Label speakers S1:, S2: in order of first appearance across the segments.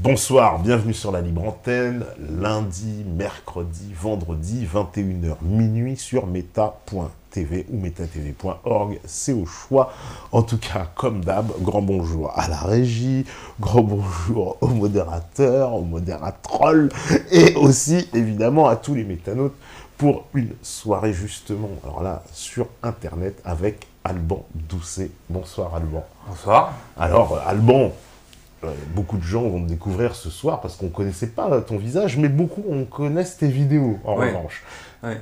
S1: Bonsoir, bienvenue sur la Libre Antenne, lundi, mercredi, vendredi, 21h minuit sur meta.tv ou metatv.org, c'est au choix. En tout cas, comme d'hab, grand bonjour à la régie, grand bonjour aux modérateurs, aux modératrolles et aussi évidemment à tous les métanautes pour une soirée justement, alors là, sur Internet avec Alban Doucet. Bonsoir Alban.
S2: Bonsoir.
S1: Alors Alban, beaucoup de gens vont te découvrir ce soir parce qu'on ne connaissait pas ton visage, mais beaucoup on connaissent tes vidéos en revanche.
S2: Ouais.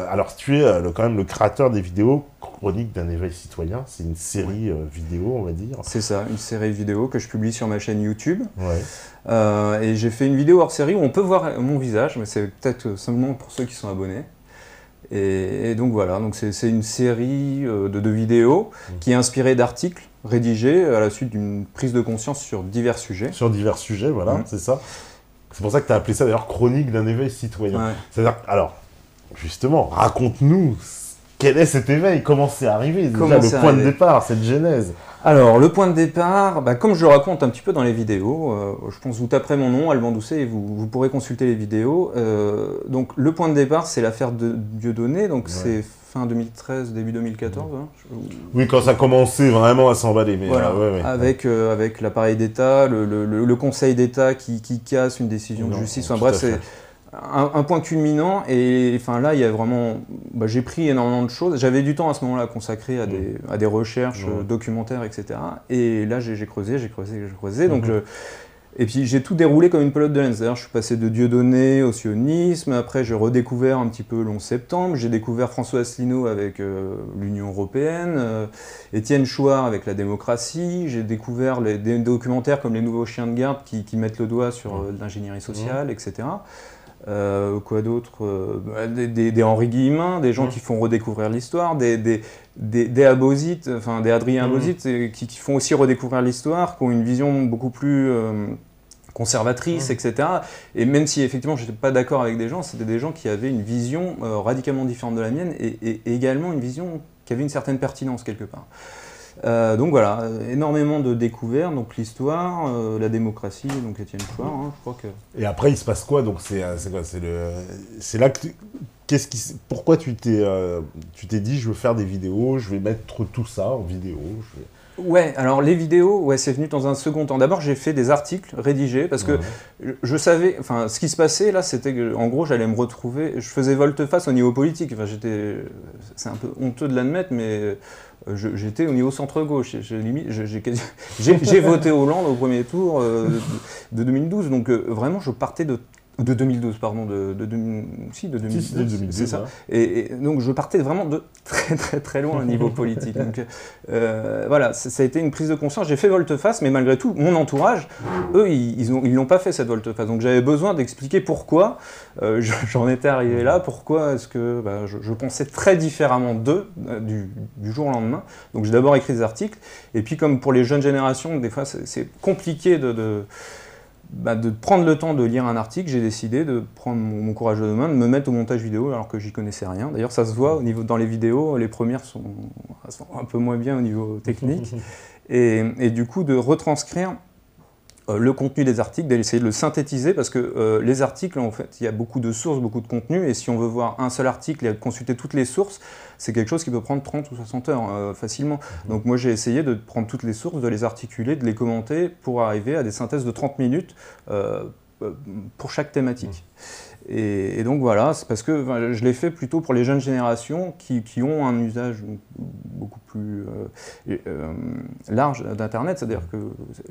S1: Alors tu es quand même le créateur des vidéos Chroniques d'un éveil citoyen, c'est une série vidéo on va dire.
S2: C'est ça, une série vidéo que je publie sur ma chaîne YouTube.
S1: Ouais.
S2: Et j'ai fait une vidéo hors série où on peut voir mon visage, mais c'est peut-être simplement pour ceux qui sont abonnés. Et donc voilà, donc c'est une série de vidéos qui est inspirée d'articles rédigés à la suite d'une prise de conscience sur divers sujets.
S1: Sur divers sujets, voilà, c'est ça. C'est pour ça que tu as appelé ça d'ailleurs Chronique d'un éveil citoyen.
S2: Ouais.
S1: C'est-à-dire, alors, justement, raconte-nous quel est cet éveil, comment c'est arrivé, déjà le point de départ, cette genèse.
S2: Alors, le point de départ, comme je le raconte un petit peu dans les vidéos, je pense que vous taperez mon nom, Alban Doucet, et vous pourrez consulter les vidéos. Donc, le point de départ, c'est l'affaire de Dieudonné, donc c'est fin 2013, début 2014. Hein,
S1: oui, quand ça commençait vraiment à s'emballer. Mais
S2: voilà, avec l'appareil d'État, le Conseil d'État qui casse une décision de justice. Enfin, bref, c'est un point culminant. Et enfin, là, il y a vraiment... j'ai pris énormément de choses. J'avais du temps à ce moment-là consacré à des recherches documentaires, etc. Et là, j'ai creusé. Donc, et puis j'ai tout déroulé comme une pelote de laine. C'est-à-dire, je suis passé de Dieudonné au sionisme. Après, j'ai redécouvert un petit peu l'11 septembre. J'ai découvert François Asselineau avec l'Union européenne, Étienne Chouard avec la démocratie. J'ai découvert des documentaires comme Les Nouveaux Chiens de Garde qui mettent le doigt sur l'ingénierie sociale, etc. Quoi d'autre, des Henri Guillemin, des gens qui font redécouvrir l'histoire, des Abosites, enfin des Adrien Abosites qui font aussi redécouvrir l'histoire, qui ont une vision beaucoup plus conservatrice, etc. Et même si effectivement je n'étais pas d'accord avec des gens, c'était des gens qui avaient une vision radicalement différente de la mienne et également une vision qui avait une certaine pertinence quelque part. Donc voilà, énormément de découvertes, donc l'histoire, la démocratie, donc Étienne Chouard, je crois que...
S1: Et après, il se passe quoi? Donc c'est là que pourquoi tu t'es dit, je veux faire des vidéos, je vais mettre tout ça en vidéo.
S2: Ouais, alors les vidéos, c'est venu dans un second temps. D'abord, j'ai fait des articles rédigés parce que je savais, enfin, ce qui se passait là, c'était que, en gros, j'allais me retrouver, je faisais volte-face au niveau politique. Enfin, c'est un peu honteux de l'admettre, mais j'étais au niveau centre-gauche. J'ai voté Hollande au premier tour de 2012, donc vraiment, je partais de 2012, pardon, de 2012, c'est ça. Et donc je partais vraiment de très loin au niveau politique. Donc voilà, ça a été une prise de conscience. J'ai fait volte-face, mais malgré tout, mon entourage, eux, ils n'ont pas fait cette volte-face. Donc j'avais besoin d'expliquer pourquoi j'en étais arrivé là, pourquoi est-ce que je pensais très différemment d'eux du jour au lendemain. Donc j'ai d'abord écrit des articles, et puis comme pour les jeunes générations, des fois c'est compliqué de prendre le temps de lire un article, j'ai décidé de prendre mon courage à deux mains, de me mettre au montage vidéo alors que j'y connaissais rien. D'ailleurs, ça se voit dans les vidéos, les premières sont un peu moins bien au niveau technique. Et du coup, de retranscrire le contenu des articles, d'essayer de le synthétiser, parce que les articles, en fait, il y a beaucoup de sources, beaucoup de contenu, et si on veut voir un seul article et consulter toutes les sources, c'est quelque chose qui peut prendre 30 ou 60 heures facilement. Donc moi, j'ai essayé de prendre toutes les sources, de les articuler, de les commenter, pour arriver à des synthèses de 30 minutes pour chaque thématique. Et donc voilà, c'est parce que je l'ai fait plutôt pour les jeunes générations qui ont un usage beaucoup plus large d'Internet, c'est-à-dire que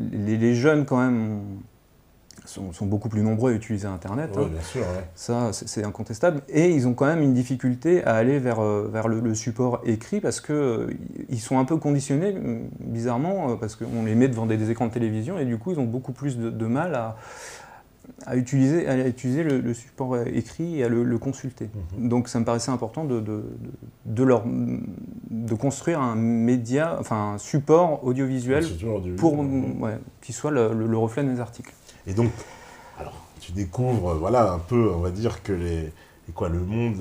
S2: les jeunes quand même sont beaucoup plus nombreux à utiliser Internet.
S1: Oui, bien sûr, ouais.
S2: Ça, c'est incontestable. Et ils ont quand même une difficulté à aller vers le support écrit parce qu'ils sont un peu conditionnés, bizarrement, parce qu'on les met devant des écrans de télévision et du coup, ils ont beaucoup plus de mal à utiliser le support écrit et à le consulter. Donc ça me paraissait important de construire un média, enfin un support audiovisuel pour qui soit le reflet de mes articles.
S1: Et donc, alors, tu découvres, voilà, un peu, on va dire que le monde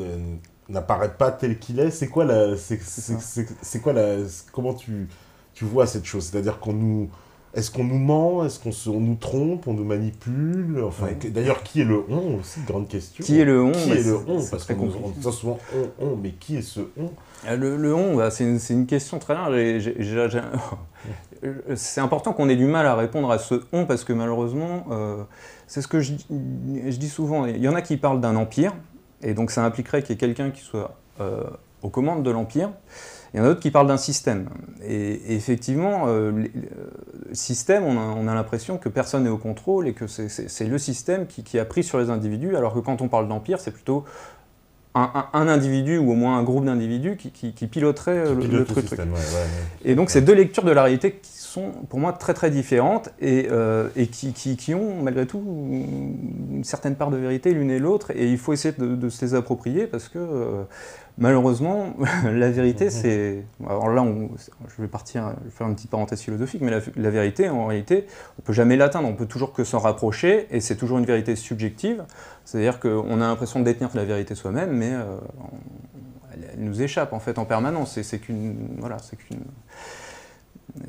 S1: n'apparaît pas tel qu'il est. C'est quoi comment tu vois cette chose? C'est-à-dire qu'on Est-ce qu'on nous ment? Est-ce on nous trompe? On nous manipule? Enfin, d'ailleurs, qui est le on aussi? Grande question.
S2: Qui est le on?
S1: Qui est le on? Parce qu'on dit souvent on, mais qui est ce on?
S2: Le on, bah, c'est une question très large. C'est important qu'on ait du mal à répondre à ce on, parce que malheureusement, c'est ce que je dis souvent. Il y en a qui parlent d'un empire, et donc ça impliquerait qu'il y ait quelqu'un qui soit aux commandes de l'empire. Il y en a d'autres qui parlent d'un système. Et effectivement, le système, on a l'impression que personne n'est au contrôle et que c'est le système qui a pris sur les individus, alors que quand on parle d'empire, c'est plutôt un individu ou au moins un groupe d'individus qui piloterait le truc.
S1: Système, ouais.
S2: Et donc, c'est deux lectures de la réalité qui sont pour moi très très différentes et qui ont malgré tout une certaine part de vérité l'une et l'autre, et il faut essayer de se les approprier parce que malheureusement la vérité c'est... Alors là je vais faire une petite parenthèse philosophique, mais la vérité en réalité on ne peut jamais l'atteindre, on peut toujours que s'en rapprocher, et c'est toujours une vérité subjective, c'est-à-dire qu'on a l'impression de détenir la vérité soi-même, mais elle nous échappe en fait en permanence, c'est qu'une... Voilà, c'est qu'une...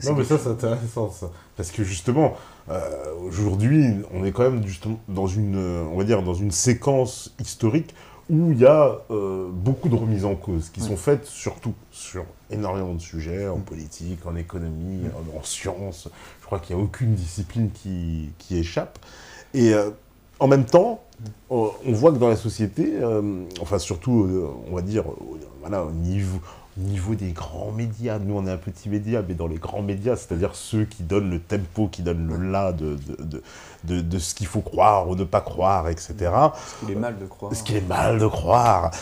S1: Non, mais ça, c'est intéressant, ça. Parce que justement, aujourd'hui, on est quand même justement dans on va dire, dans une séquence historique où il y a beaucoup de remises en cause qui sont faites surtout sur énormément de sujets, en politique, en économie, en sciences. Je crois qu'il n'y a aucune discipline qui échappe. Et en même temps, on voit que dans la société, enfin surtout, on va dire, voilà, au niveau des grands médias, nous on est un petit média, mais dans les grands médias, c'est-à-dire ceux qui donnent le tempo, qui donnent le là de ce qu'il faut croire ou ne pas croire, etc.
S2: Ce qu'il est mal de croire.
S1: Ce qu'il est mal de croire.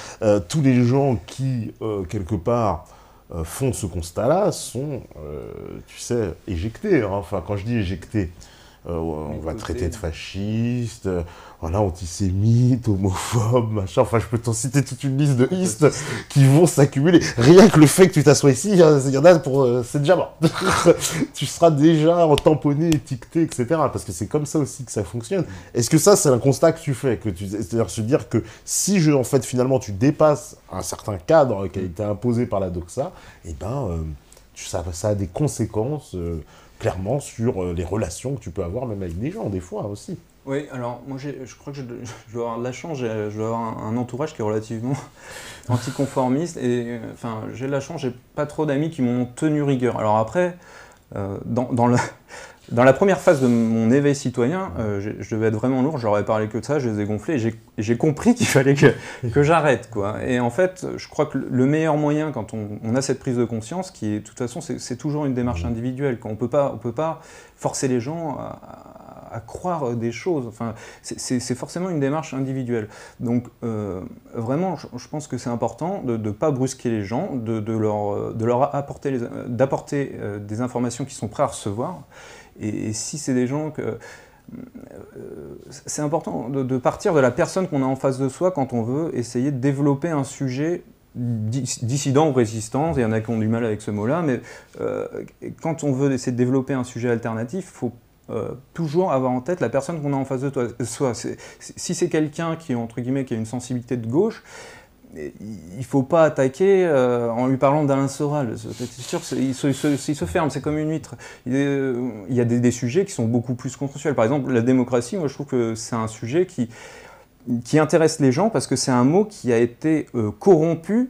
S1: Tous les gens qui, quelque part, font ce constat-là sont, tu sais, éjectés. Hein. Enfin, quand je dis éjectés, on va traiter de fasciste, voilà, antisémite, homophobe, machin. Enfin, je peux t'en citer toute une liste de listes qui vont s'accumuler. Rien que le fait que tu t'assoies ici, il y en a pour... c'est déjà mort. Tu seras déjà tamponné, étiqueté, etc. Parce que c'est comme ça aussi que ça fonctionne. Est-ce que ça, c'est un constat que tu fais, c'est-à-dire se dire que si, en fait, finalement, tu dépasses un certain cadre qui a été imposé par la doxa, eh ben, ça a des conséquences... clairement sur les relations que tu peux avoir même avec des gens, des fois aussi.
S2: Oui, alors moi je crois que je dois avoir de la chance, je dois avoir un entourage qui est relativement anticonformiste, et enfin j'ai de la chance, j'ai pas trop d'amis qui m'ont tenu rigueur. Alors après, dans la première phase de mon éveil citoyen, je devais être vraiment lourd, j'aurais parlé que de ça, je les ai gonflés, et j'ai compris qu'il fallait que j'arrête, quoi. Et en fait, je crois que le meilleur moyen, quand on a cette prise de conscience, qui est, de toute façon, c'est toujours une démarche individuelle, quand on peut pas forcer les gens à croire des choses, enfin, c'est forcément une démarche individuelle. Donc, vraiment, je pense que c'est important de ne pas brusquer les gens, de leur apporter des informations qu'ils sont prêts à recevoir. Et si c'est des gens que... c'est important de partir de la personne qu'on a en face de soi quand on veut essayer de développer un sujet dissident ou résistant, il y en a qui ont du mal avec ce mot-là, mais quand on veut essayer de développer un sujet alternatif, il faut toujours avoir en tête la personne qu'on a en face de soi. Si c'est quelqu'un qui, entre guillemets, qui a une sensibilité de gauche, il ne faut pas attaquer en lui parlant d'Alain Soral. C'est sûr, il se ferme, c'est comme une huître. Il y a des sujets qui sont beaucoup plus consensuels. Par exemple, la démocratie, moi je trouve que c'est un sujet qui intéresse les gens parce que c'est un mot qui a été corrompu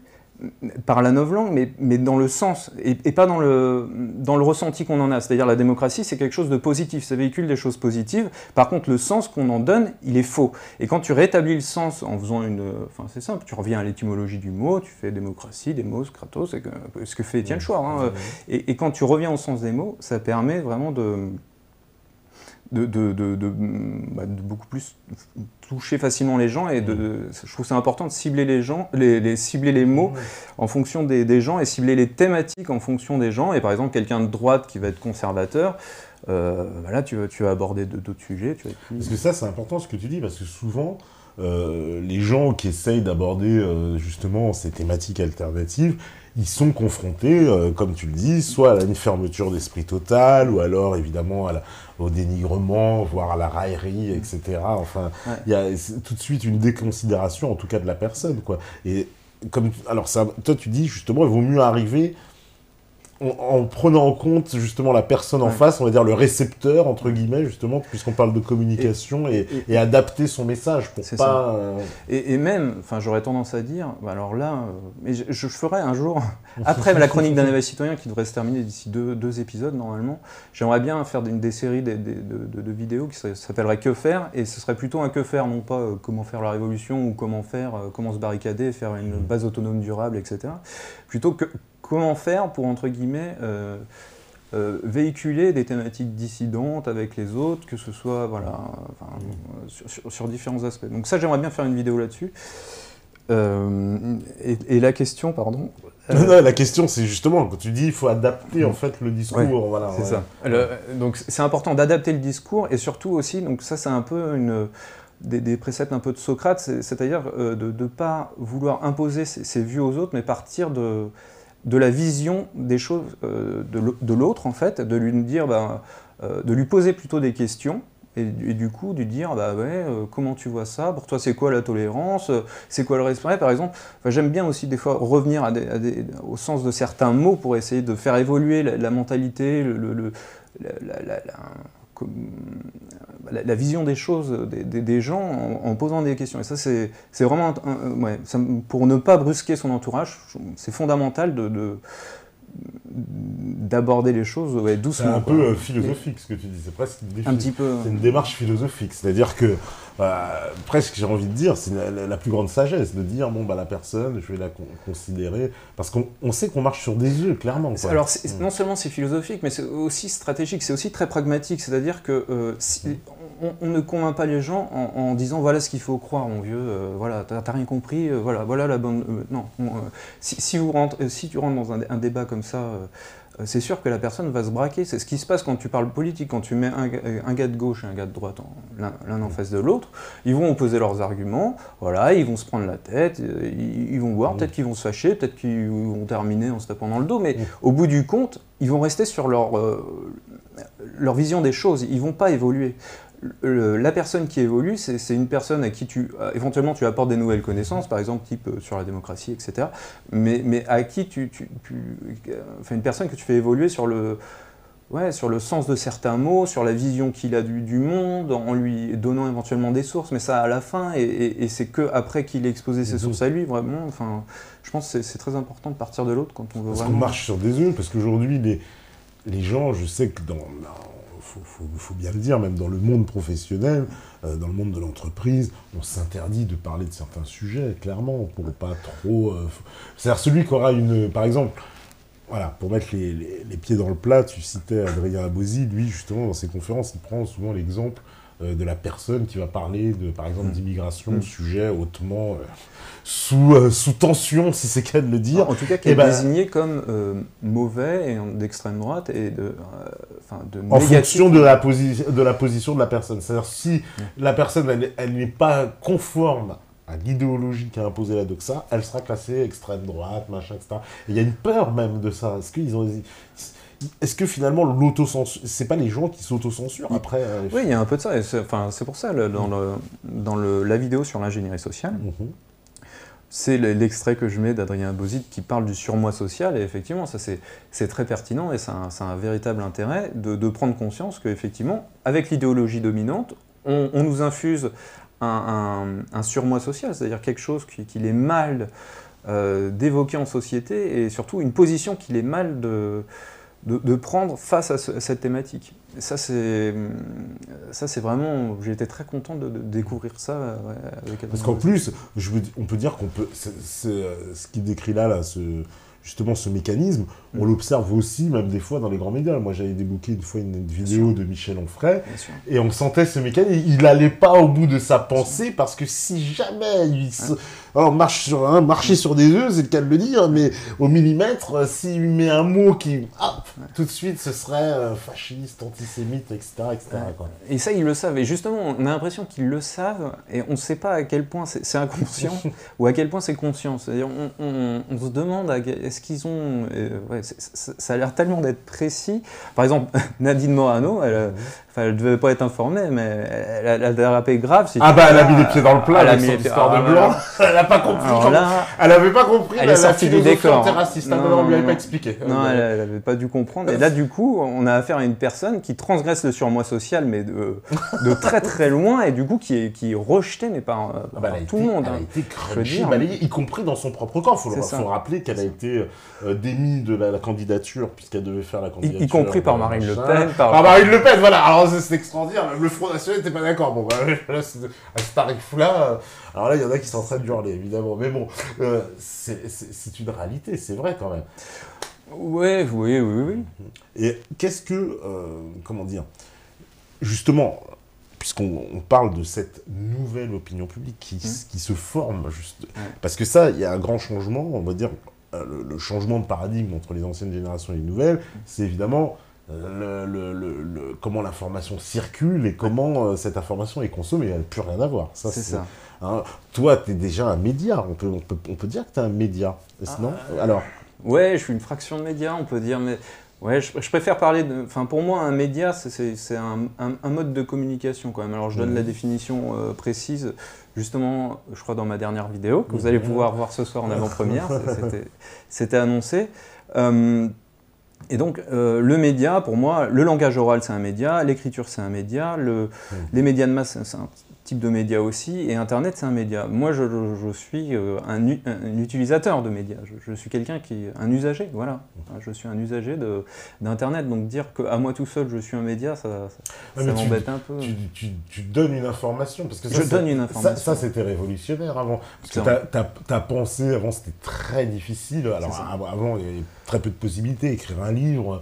S2: par la novlangue, mais dans le sens, et pas dans le ressenti qu'on en a. C'est-à-dire la démocratie, c'est quelque chose de positif, ça véhicule des choses positives. Par contre, le sens qu'on en donne, il est faux. Et quand tu rétablis le sens en faisant enfin c'est simple, tu reviens à l'étymologie du mot, tu fais démocratie, démos, kratos, c'est ce que fait Étienne Chouard. Hein. Et quand tu reviens au sens des mots, ça permet vraiment de beaucoup plus toucher facilement les gens, et je trouve que c'est important de cibler les gens, cibler les mots en fonction des gens, et cibler les thématiques en fonction des gens. Et par exemple, quelqu'un de droite qui va être conservateur, là tu vas aborder d'autres sujets.
S1: Parce que ça, c'est important ce que tu dis, parce que souvent, les gens qui essayent d'aborder justement ces thématiques alternatives, ils sont confrontés, comme tu le dis, soit à une fermeture d'esprit totale, ou alors évidemment au dénigrement, voire à la raillerie, etc. Enfin, il y a tout de suite une déconsidération, en tout cas de la personne, quoi. Et alors ça, toi tu dis justement, il vaut mieux arriver en prenant en compte justement la personne en face, on va dire le récepteur, entre guillemets, justement, puisqu'on parle de communication, et adapter son message pour pas...
S2: Et même, enfin, j'aurais tendance à dire, bah alors là, mais je ferai un jour, après la chronique d'un éveil citoyen qui devrait se terminer d'ici deux épisodes normalement, j'aimerais bien faire des séries de vidéos qui s'appelleraient Que faire, et ce serait plutôt un que faire, non pas comment faire la révolution ou comment se barricader, faire une base autonome durable, etc. Plutôt que comment faire pour, entre guillemets, véhiculer des thématiques dissidentes avec les autres, que ce soit voilà, sur différents aspects. Donc ça, j'aimerais bien faire une vidéo là-dessus. Et la question, pardon
S1: Non, la question, c'est justement, quand tu dis il faut adapter en fait le discours.
S2: Ouais,
S1: voilà,
S2: c'est ça. Donc c'est important d'adapter le discours, et surtout aussi, donc ça c'est un peu des préceptes un peu de Socrate, c'est-à-dire de ne pas vouloir imposer ses vues aux autres, mais partir de la vision des choses de l'autre, en fait, de lui dire, de lui poser plutôt des questions, et du coup, de lui dire, comment tu vois ça? Pour toi, c'est quoi la tolérance? C'est quoi le respect? Par exemple, j'aime bien aussi des fois revenir au sens de certains mots pour essayer de faire évoluer la mentalité, la vision des choses des gens en posant des questions. Et ça, c'est vraiment, pour ne pas brusquer son entourage, c'est fondamental d'aborder les choses doucement.
S1: C'est un peu philosophique ce que tu dis, c'est presque
S2: un petit peu...
S1: C'est une démarche philosophique, c'est-à-dire que presque j'ai envie de dire, c'est la plus grande sagesse de dire bon la personne, je vais la considérer, parce qu'on sait qu'on marche sur des œufs, clairement. Quoi.
S2: Alors non seulement c'est philosophique, mais c'est aussi stratégique, c'est aussi très pragmatique, c'est-à-dire que on ne convainc pas les gens en disant voilà ce qu'il faut croire, mon vieux, voilà, t'as rien compris, voilà la bonne... non, si tu rentres dans un débat comme ça, c'est sûr que la personne va se braquer. C'est ce qui se passe quand tu parles politique, quand tu mets un gars de gauche et un gars de droite l'un en face de l'autre, ils vont opposer leurs arguments, voilà, ils vont se prendre la tête, ils vont voir, peut-être qu'ils vont se fâcher, peut-être qu'ils vont terminer en se tapant dans le dos, mais au bout du compte, ils vont rester sur leur vision des choses, ils ne vont pas évoluer. La personne qui évolue, c'est une personne à qui éventuellement tu apportes des nouvelles connaissances, par exemple type sur la démocratie, etc. Mais à qui une personne que tu fais évoluer sur le sens de certains mots, sur la vision qu'il a du monde, en lui donnant éventuellement des sources, mais ça à la fin, et c'est qu'après qu'il ait exposé ses sources à lui, vraiment, enfin, je pense que c'est très important de partir de l'autre quand on veut
S1: qu'on marche sur des œufs, parce qu'aujourd'hui, les gens, je sais que faut bien le dire, même dans le monde professionnel, dans le monde de l'entreprise, on s'interdit de parler de certains sujets, clairement, pour pas trop... C'est-à-dire celui qui aura par exemple, voilà, pour mettre les pieds dans le plat, tu citais Adrien Abosi, lui, justement, dans ses conférences, il prend souvent l'exemple de la personne qui va parler, par exemple, d'immigration, sujet hautement sous tension, si c'est qu'à de le dire.
S2: En tout cas, qui est désigné comme mauvais et d'extrême droite et de
S1: en fonction de la position de la personne. C'est-à-dire, si la personne, elle n'est pas conforme à l'idéologie qui a imposé la doxa, elle sera classée extrême droite, machin, etc. Et il y a une peur même de ça. Est-ce que finalement l'autocensure, c'est pas les gens qui s'autocensurent après
S2: Oui, il y a un peu de ça. C'est pour ça, dans la vidéo sur l'ingénierie sociale, c'est l'extrait que je mets d'Adrien Abosi qui parle du surmoi social, et effectivement, ça c'est très pertinent, et c'est un véritable intérêt de prendre conscience qu'effectivement, avec l'idéologie dominante, on nous infuse un surmoi social, c'est-à-dire quelque chose qu'il est mal d'évoquer en société, et surtout une position qu'il est mal de prendre face à cette thématique. Et ça c'est vraiment... J'ai été très content de découvrir ça avec Adrien.
S1: Parce qu'en plus, on peut dire qu'on peut... ce qu'il décrit là justement ce mécanisme, on l'observe aussi, même des fois dans les grands médias. Moi, j'avais débooké une fois une vidéo de Michel Onfray, et on sentait ce mécanisme. Il n'allait pas au bout de sa pensée, parce que si jamais alors, marcher sur des œufs, c'est le cas de le dire, mais au millimètre, s'il met un mot qui... tout de suite, ce serait fasciste, antisémite, etc. Quoi.
S2: Et ça, ils le savent. Et justement, on a l'impression qu'ils le savent, et on ne sait pas à quel point c'est inconscient, ou à quel point c'est conscient. C'est-à-dire, on se demande, est-ce qu'ils ont... ça a l'air tellement d'être précis. Par exemple, Nadine Morano, elle ne devait pas être informée, mais elle a dérapé grave.
S1: Elle a mis les pieds dans le plat avec son histoire de blanc. Elle a pas compris.
S2: Alors là,
S1: elle avait pas compris
S2: elle est sortie du décor.
S1: Antiracisme. On lui avait pas expliqué.
S2: Non, elle avait pas dû comprendre. Et là, du coup, on a affaire à une personne qui transgresse le surmoi social, mais de très très loin, et du coup qui est rejetée, mais par tout le monde.
S1: Elle a été crunchée, balayée, y compris dans son propre camp. Il faut rappeler qu'elle a été démise de la candidature, puisqu'elle devait faire la candidature.
S2: Y compris par Marine Le Pen.
S1: Par Marine Le Pen, voilà. Alors c'est extraordinaire. Même le Front National n'était pas d'accord. Bon, là, à ce tarif-là, alors là, il y en a qui sont en train de hurler, évidemment. Mais bon, c'est une réalité, c'est vrai quand même.
S2: Oui.
S1: Et qu'est-ce que, comment dire, justement, puisqu'on parle de cette nouvelle opinion publique qui se forme, parce que ça, il y a un grand changement, on va dire, le changement de paradigme entre les anciennes générations et les nouvelles, c'est évidemment comment l'information circule et comment cette information est consommée. Elle n'a plus rien à voir.
S2: C'est ça.
S1: Hein, toi, tu es déjà un média. On peut dire que tu es un média, non? Alors.
S2: Ouais, je suis une fraction de média, on peut dire, mais ouais, je préfère parler de... Enfin, pour moi, un média, c'est un mode de communication, quand même. Alors, je donne la définition précise, justement, je crois, dans ma dernière vidéo, que vous allez pouvoir voir ce soir en avant-première, c'était annoncé. Et donc, le média, pour moi, le langage oral, c'est un média, l'écriture, c'est un média, les médias de masse, c'est un type de média aussi, et Internet, c'est un média. Moi, je suis un utilisateur de médias. Je suis quelqu'un un usager, voilà. Je suis un usager d'Internet. Donc, dire qu'à moi tout seul, je suis un média, ça m'embête un peu.
S1: Tu donnes une information, parce que
S2: je donne une information.
S1: Ça, c'était révolutionnaire avant. Parce que ta pensée, avant, c'était très difficile. Alors, avant, il y avait très peu de possibilités. Écrire un livre...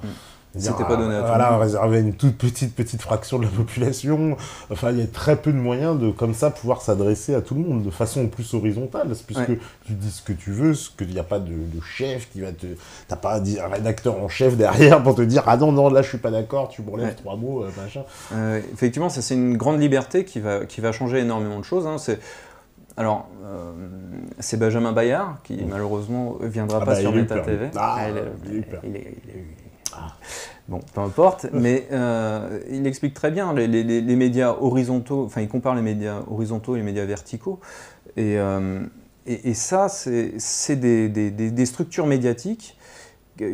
S2: C'était pas donné à tout le monde.
S1: Voilà, réservé à une toute petite fraction de la population. Enfin, il y a très peu de moyens de, comme ça, pouvoir s'adresser à tout le monde de façon plus horizontale, puisque tu dis ce que tu veux, qu'il n'y a pas de chef qui va te... T'as pas un rédacteur en chef derrière pour te dire « Ah non, là, je suis pas d'accord, tu m'enlèves 3 mots, machin. »
S2: Effectivement, ça, c'est une grande liberté qui va changer énormément de choses. Hein. Alors, c'est Benjamin Bayard, qui malheureusement ne viendra pas sur Meta TV. Bon, peu importe, mais il explique très bien les médias horizontaux, enfin il compare les médias horizontaux et les médias verticaux, et ça c'est des structures médiatiques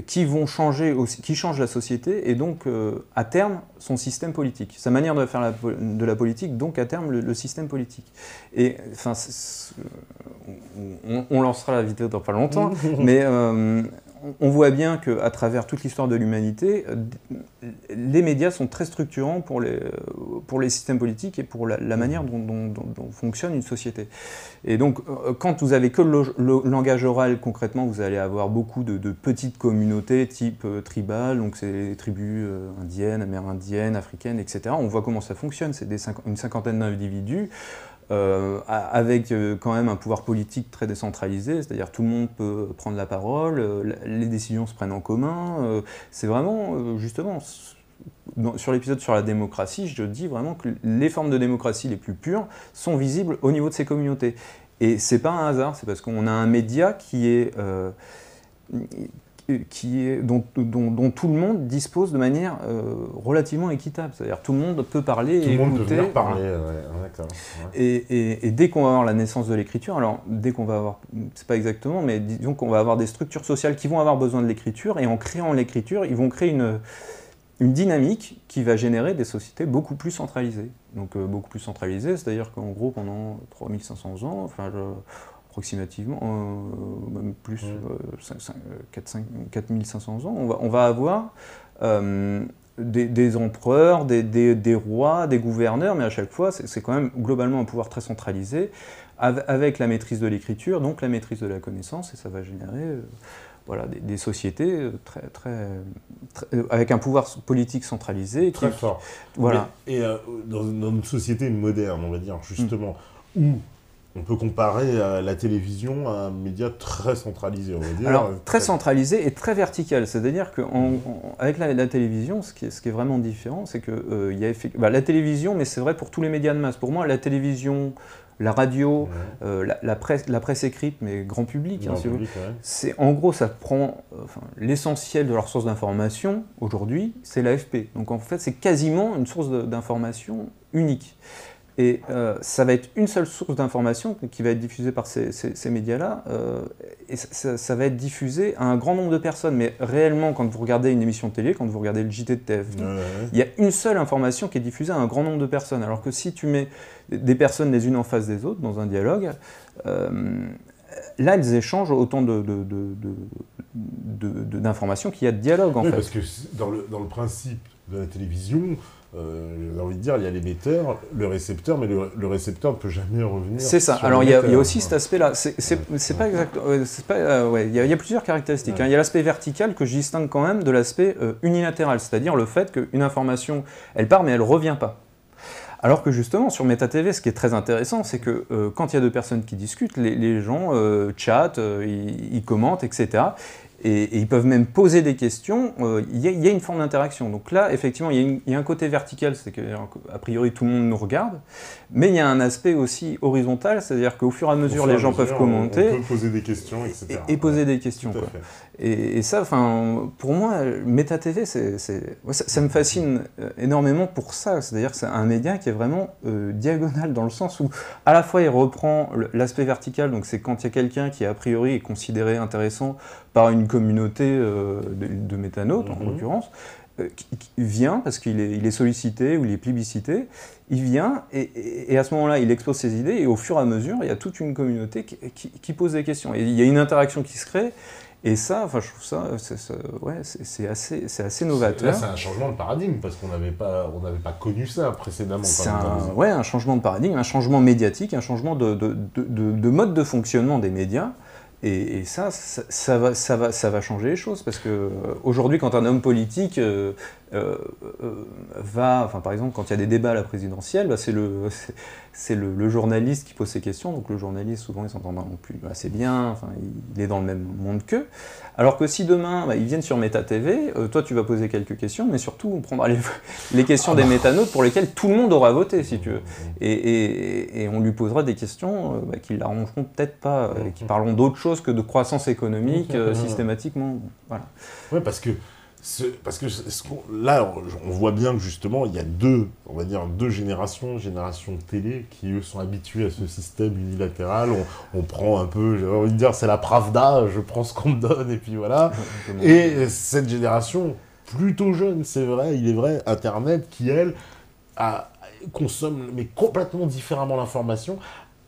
S2: qui vont changer aussi, qui changent la société et donc à terme son système politique, sa manière de faire de la politique, donc à terme le système politique. Et enfin, on lancera la vidéo dans pas longtemps, mais on voit bien qu'à travers toute l'histoire de l'humanité, les médias sont très structurants pour les systèmes politiques et pour la manière dont fonctionne une société. Et donc, quand vous avez que le langage oral, concrètement, vous allez avoir beaucoup de petites communautés type tribales, donc c'est les tribus indiennes, amérindiennes, africaines, etc. On voit comment ça fonctionne, c'est une cinquantaine d'individus, avec quand même un pouvoir politique très décentralisé, c'est-à-dire tout le monde peut prendre la parole, les décisions se prennent en commun, c'est vraiment, justement, sur l'épisode sur la démocratie, je dis vraiment que les formes de démocratie les plus pures sont visibles au niveau de ces communautés. Et c'est pas un hasard, c'est parce qu'on a un média dont tout le monde dispose de manière relativement équitable. C'est-à-dire tout le monde peut parler et écouter. Tout le monde peut venir
S1: parler, d'accord. Ouais.
S2: Et dès qu'on va avoir la naissance de l'écriture, alors dès qu'on va avoir, c'est pas exactement, mais disons qu'on va avoir des structures sociales qui vont avoir besoin de l'écriture, et en créant l'écriture, ils vont créer une dynamique qui va générer des sociétés beaucoup plus centralisées. Donc beaucoup plus centralisées, c'est-à-dire qu'en gros, pendant 3500 ans, enfin, approximativement, même plus, 4500 ans, on va avoir des empereurs, des rois, des gouverneurs, mais à chaque fois, c'est quand même globalement un pouvoir très centralisé, avec la maîtrise de l'écriture, donc la maîtrise de la connaissance, et ça va générer voilà, des sociétés avec un pouvoir politique centralisé.
S1: Très fort.
S2: Voilà.
S1: Mais, et dans une société moderne, on va dire, justement, où on peut comparer la télévision à un média très centralisé, on va dire.
S2: Alors, très centralisé et très vertical. C'est-à-dire qu'avec la télévision, ce qui est vraiment différent, c'est que y a la télévision, mais c'est vrai pour tous les médias de masse. Pour moi, la télévision, la radio, la presse écrite, mais grand public, si vous voulez, c'est, en gros, ça prend l'essentiel de leur source d'information, aujourd'hui, c'est l'AFP. Donc en fait, c'est quasiment une source d'information unique. Et ça va être une seule source d'information qui va être diffusée par ces médias-là, et ça va être diffusé à un grand nombre de personnes. Mais réellement, quand vous regardez une émission de télé, quand vous regardez le JT de TF1, il y a une seule information qui est diffusée à un grand nombre de personnes. Alors que si tu mets des personnes les unes en face des autres dans un dialogue, là, elles échangent autant d'informations qu'il y a de dialogue, en fait.
S1: Parce que dans le principe de la télévision, j'ai envie de dire, il y a l'émetteur, le récepteur, mais le récepteur ne peut jamais revenir.
S2: C'est ça. Alors il y a aussi cet aspect-là. C'est pas exact. Il y a plusieurs caractéristiques. Il y a l'aspect vertical que je distingue quand même de l'aspect unilatéral, c'est-à-dire le fait qu'une information, elle part mais elle revient pas. Alors que justement, sur MetaTV, ce qui est très intéressant, c'est que quand il y a deux personnes qui discutent, les gens chattent, ils commentent, etc. Et ils peuvent même poser des questions, il y a une forme d'interaction. Donc là, effectivement, il y a un côté vertical, c'est qu'a priori tout le monde nous regarde, mais il y a un aspect aussi horizontal, c'est-à-dire qu'au fur et à mesure, les gens peuvent commenter.
S1: On peut poser des questions, etc.
S2: Et poser des questions. Quoi. Et ça, pour moi, MetaTV, ça me fascine énormément pour ça. C'est-à-dire que c'est un média qui est vraiment diagonal, dans le sens où, à la fois, il reprend l'aspect vertical, donc c'est quand il y a quelqu'un qui, a priori, est considéré intéressant par une communauté de métanautes, en l'occurrence, qui vient, parce qu'il est sollicité ou il est plébiscité, il vient et à ce moment-là, il expose ses idées et au fur et à mesure, il y a toute une communauté qui pose des questions. Et il y a une interaction qui se crée. Et ça, je trouve ça, c'est assez novateur.
S1: Là, c'est un changement de paradigme, parce qu'on n'avait pas connu ça précédemment.
S2: C'est un changement de paradigme, un changement médiatique, un changement de mode de fonctionnement des médias. Et ça va changer les choses, parce que aujourd'hui, quand un homme politique par exemple, quand il y a des débats à la présidentielle, c'est le journaliste qui pose ses questions, donc le journaliste, souvent, il s'entend non plus assez bien, il est dans le même monde qu'eux. Alors que si demain, ils viennent sur MetaTV, toi, tu vas poser quelques questions, mais surtout, on prendra les questions des métanautes pour lesquelles tout le monde aura voté, si tu veux. Et on lui posera des questions qui ne l'arrangeront peut-être pas, et qui parleront d'autre chose que de croissance économique systématiquement. Voilà.
S1: Ouais, parce que là, on voit bien que justement, il y a deux générations de télé qui, eux, sont habitués à ce système unilatéral. On prend un peu, j'ai envie de dire, c'est la Pravda, je prends ce qu'on me donne, et puis voilà. Et cette génération, plutôt jeune, c'est vrai, il est vrai, Internet, qui, elle, consomme, mais complètement différemment l'information.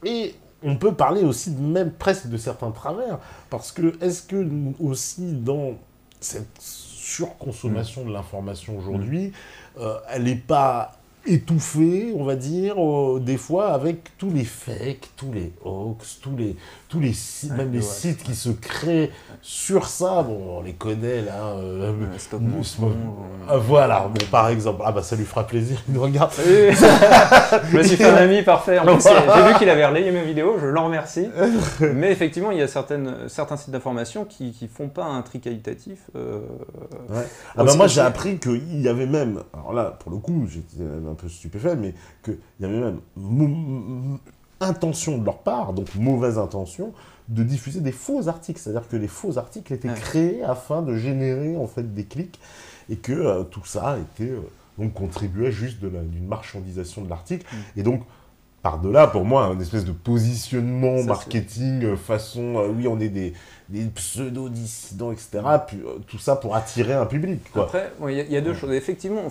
S1: Et on peut parler aussi même presque de certains travers, parce que, est-ce que aussi dans cette surconsommation de l'information aujourd'hui, elle n'est pas étouffée, on va dire, des fois avec tous les fakes, tous les hoax, tous les sites, même les sites qui se créent sur ça. Bon, on les connaît là. Voilà, bon, par exemple. Ah bah ça lui fera plaisir, il nous regarde.
S2: Je me suis fait un ami parfait. En plus, j'ai vu qu'il avait relayé mes vidéos, je l'en remercie. Mais effectivement, il y a certains sites d'information qui font pas un tri qualitatif.
S1: Moi j'ai appris qu'il y avait même, alors là pour le coup j'étais un peu stupéfait, mais qu'il y avait même intention de leur part, donc mauvaise intention, de diffuser des faux articles. C'est-à-dire que les faux articles étaient créés afin de générer en fait des clics, et que tout ça était donc contribuait juste d'une marchandisation de l'article. Et donc par-delà, pour moi, une espèce de positionnement marketing, façon, oui, on est des pseudo-dissidents, etc. Puis, tout ça pour attirer un public, quoi.
S2: Après, il y a deux choses. Effectivement,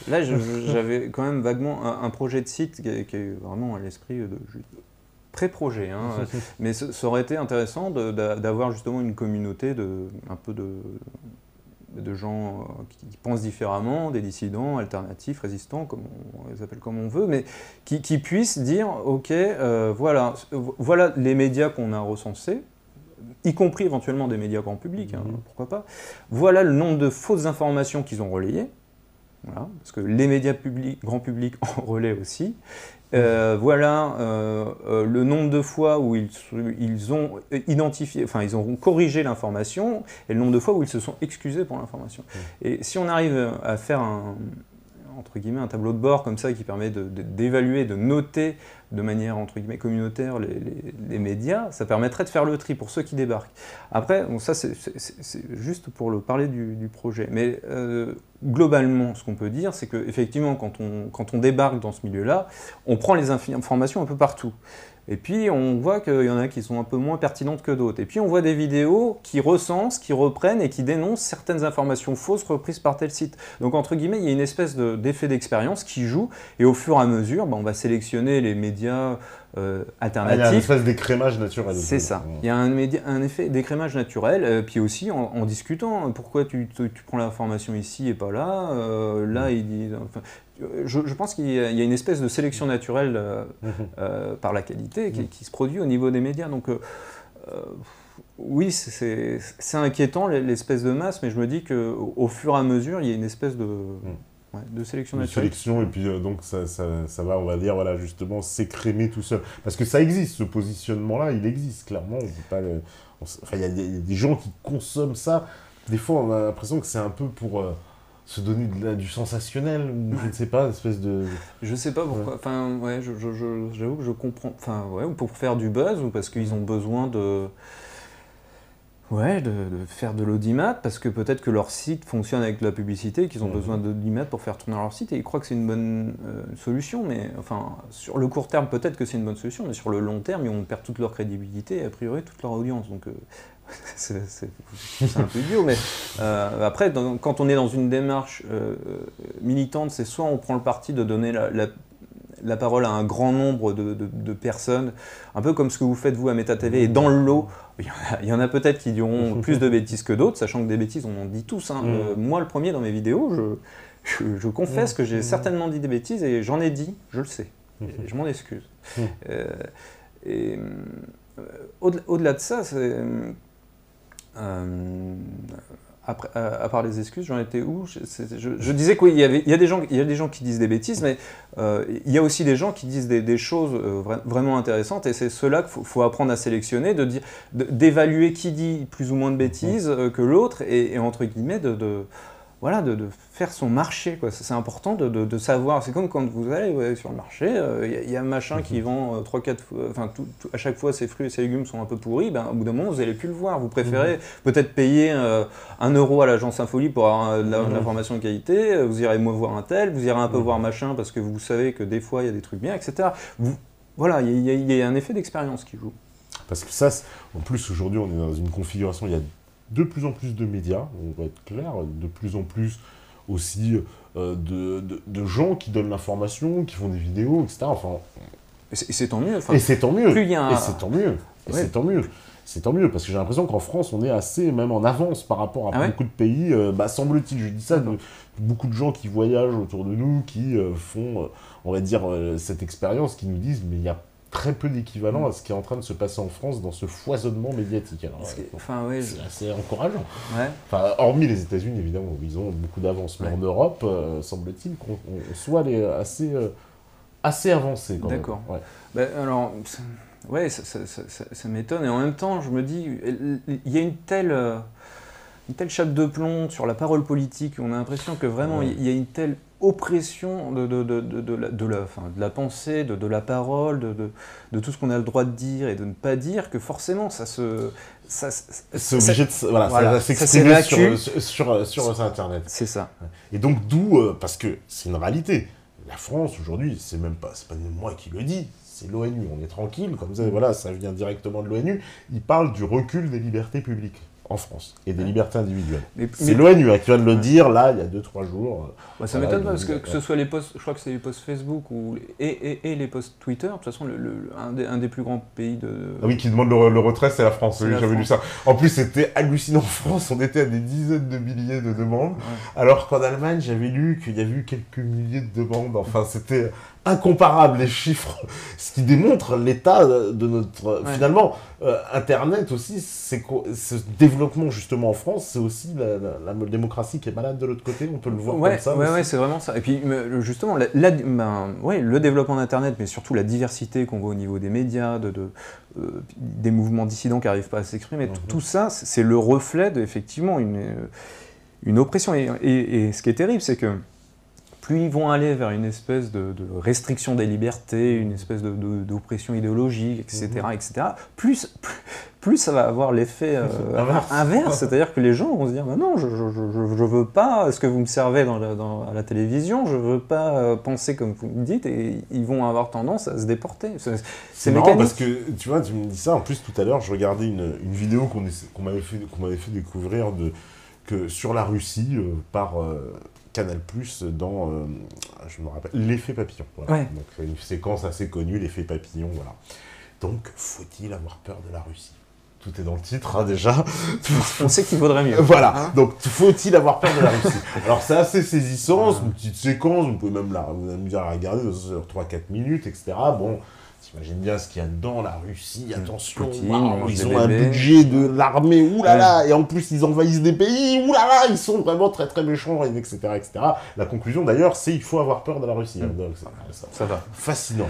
S2: là, j'avais quand même vaguement un projet de site qui est vraiment à l'esprit de pré-projet. Mais ça aurait été intéressant d'avoir justement une communauté de gens qui pensent différemment, des dissidents, alternatifs, résistants, on les appelle comme on veut, mais qui puissent dire, ok, voilà les médias qu'on a recensés, y compris éventuellement des médias grand public, pourquoi pas. Voilà le nombre de fausses informations qu'ils ont relayées, voilà, parce que les médias grand public en relaient aussi. Voilà le nombre de fois où ils ont identifié, ils ont corrigé l'information, et le nombre de fois où ils se sont excusés pour l'information. Et si on arrive à faire entre guillemets, un tableau de bord comme ça qui permet d'évaluer, de noter de manière entre guillemets communautaire les médias, ça permettrait de faire le tri pour ceux qui débarquent. Après, bon, ça c'est juste pour parler du projet. Mais globalement, ce qu'on peut dire, c'est qu'effectivement, quand on débarque dans ce milieu-là, on prend les informations un peu partout. Et puis on voit qu'il y en a qui sont un peu moins pertinentes que d'autres. Et puis on voit des vidéos qui recensent, qui reprennent et qui dénoncent certaines informations fausses reprises par tel site. Donc entre guillemets, il y a une espèce d'effet d'expérience qui joue, et au fur et à mesure, on va sélectionner les médias alternatifs.
S1: Il y a une espèce d'écrémage naturel.
S2: C'est ça. Il y a un effet d'écrémage naturel, puis aussi en discutant. Pourquoi tu prends l'information ici et pas là là, il dit... Enfin, je pense qu'il y a une espèce de sélection naturelle par la qualité qui se produit au niveau des médias. Donc oui, c'est inquiétant l'espèce de masse, mais je me dis qu'au fur et à mesure, il y a une espèce de sélection naturelle.
S1: Et puis donc ça va, on va dire, voilà, justement, s'écrémer tout seul. Parce que ça existe, ce positionnement-là, il existe, clairement. On peut pas enfin, il y a des gens qui consomment ça. Des fois, on a l'impression que c'est un peu pour... se donner du sensationnel, ou je ne sais pas, une espèce de...
S2: Je sais pas pourquoi, enfin, ouais, j'avoue que je comprends, enfin, ouais, ou pour faire du buzz, ou parce qu'ils ont besoin de faire de l'audimat, parce que peut-être que leur site fonctionne avec de la publicité, qu'ils ont besoin d'audimat pour faire tourner leur site, et ils croient que c'est une bonne solution, mais enfin, sur le court terme, peut-être que c'est une bonne solution, mais sur le long terme, ils vont perdre toute leur crédibilité et a priori toute leur audience, donc... c'est un peu idiot, mais après, quand on est dans une démarche militante, c'est soit on prend le parti de donner la parole à un grand nombre de personnes, un peu comme ce que vous faites vous à Meta TV, et dans le lot, il y en a peut-être qui diront plus de bêtises que d'autres, sachant que des bêtises, on en dit tous. Hein. Moi, le premier, dans mes vidéos, je confesse que j'ai certainement dit des bêtises, et j'en ai dit, je le sais, et je m'en excuse. Au-delà de ça, c'est... à part les excuses, j'en étais où? Je disais qu'il y a des gens qui disent des bêtises, mais il y a aussi des gens qui disent des choses vraiment intéressantes, et c'est ceux-là qu'il faut apprendre à sélectionner, d'évaluer qui dit plus ou moins de bêtises que l'autre, et entre guillemets de faire son marché, quoi. C'est important de savoir. C'est comme quand vous allez sur le marché, il y a un machin qui vend 3-4 fois, enfin à chaque fois ses fruits et ses légumes sont un peu pourris, au bout d'un moment vous n'allez plus le voir. Vous préférez peut-être payer 1 € à l'agence Infoli pour avoir de l'information de qualité, vous irez voir un tel, vous irez un peu voir machin parce que vous savez que des fois il y a des trucs bien, etc. Voilà, il y a un effet d'expérience qui joue.
S1: Parce que ça, en plus aujourd'hui on est dans une configuration, il y a de plus en plus de médias, on va être clair, de plus en plus aussi de gens qui donnent l'information, qui font des vidéos, etc. Enfin,
S2: et c'est tant mieux.
S1: Et c'est tant mieux.
S2: Plus il y a
S1: Et c'est tant mieux. Et c'est tant mieux. C'est tant mieux, parce que j'ai l'impression qu'en France, on est assez même en avance par rapport à beaucoup de pays. Semble-t-il, je dis ça, beaucoup de gens qui voyagent autour de nous, qui font, on va dire, cette expérience, qui nous disent, mais il y a très peu d'équivalent à ce qui est en train de se passer en France dans ce foisonnement médiatique. Alors, c'est assez encourageant. Ouais. Enfin, hormis les États-Unis, évidemment, où ils ont beaucoup d'avance. Mais en Europe, semble-t-il qu'on soit assez avancé.
S2: D'accord. Alors, ouais, ça m'étonne. Et en même temps, je me dis, il y a une telle chape de plomb sur la parole politique. On a l'impression que vraiment, il y a une telle oppression de la pensée, de la parole, de tout ce qu'on a le droit de dire et de ne pas dire, que forcément ça s'évacue
S1: sur Internet.
S2: C'est ça.
S1: Et donc d'où, parce que c'est une réalité, la France aujourd'hui, c'est pas moi qui le dis, c'est l'ONU, on est tranquille, comme ça, voilà, ça vient directement de l'ONU, ils parlent du recul des libertés publiques en France, et des libertés individuelles. C'est l'ONU qui vient de le dire, là, il y a 2-3 jours.
S2: Ça m'étonne pas, parce que ce soit les posts, je crois que c'est les posts Facebook et les posts Twitter, de toute façon, un des plus grands pays de...
S1: Ah oui, qui demande le retrait, c'est la France, oui, j'avais lu ça. En plus, c'était hallucinant, en France, on était à des dizaines de milliers de demandes, alors qu'en Allemagne, j'avais lu qu'il y avait eu quelques milliers de demandes, enfin, c'était... incomparable les chiffres, ce qui démontre l'état de notre... Finalement, Internet aussi, ce développement justement en France, c'est aussi la démocratie qui est malade de l'autre côté, on peut le voir comme ça.
S2: Ouais, c'est vraiment ça. Et puis justement, le développement d'Internet, mais surtout la diversité qu'on voit au niveau des médias, des mouvements dissidents qui n'arrivent pas à s'exprimer, tout ça, c'est le reflet d'effectivement une oppression. Et ce qui est terrible, c'est que plus ils vont aller vers une espèce de restriction des libertés, une espèce d'oppression idéologique, etc., etc., plus ça va avoir l'effet inverse, c'est-à-dire que les gens vont se dire bah non, je veux pas ce que vous me servez à la télévision, je veux pas penser comme vous me dites, et ils vont avoir tendance à se déporter.
S1: C'est marrant parce que, tu vois, tu me dis ça, en plus tout à l'heure, je regardais une vidéo qu'on m'avait fait découvrir sur la Russie par Canal+, dans, je me rappelle, l'effet papillon. Voilà.
S2: Ouais.
S1: Donc une séquence assez connue, l'effet papillon, voilà. Donc, faut-il avoir peur de la Russie ? Tout est dans le titre, hein, déjà.
S2: On sait qu'il vaudrait mieux.
S1: Voilà, hein, donc faut-il avoir peur de la Russie ? Alors c'est assez saisissant, c'est une petite séquence, vous pouvez même vous amuser à la regarder sur 3-4 minutes, etc. Bon, t'imagines bien ce qu'il y a dedans, la Russie, attention,
S2: Poutine,
S1: ils ont un budget de l'armée, oulala, et en plus ils envahissent des pays, oulala, ils sont vraiment très très méchants, etc., etc. La conclusion d'ailleurs, c'est il faut avoir peur de la Russie. Donc,
S2: ça va.
S1: Fascinant.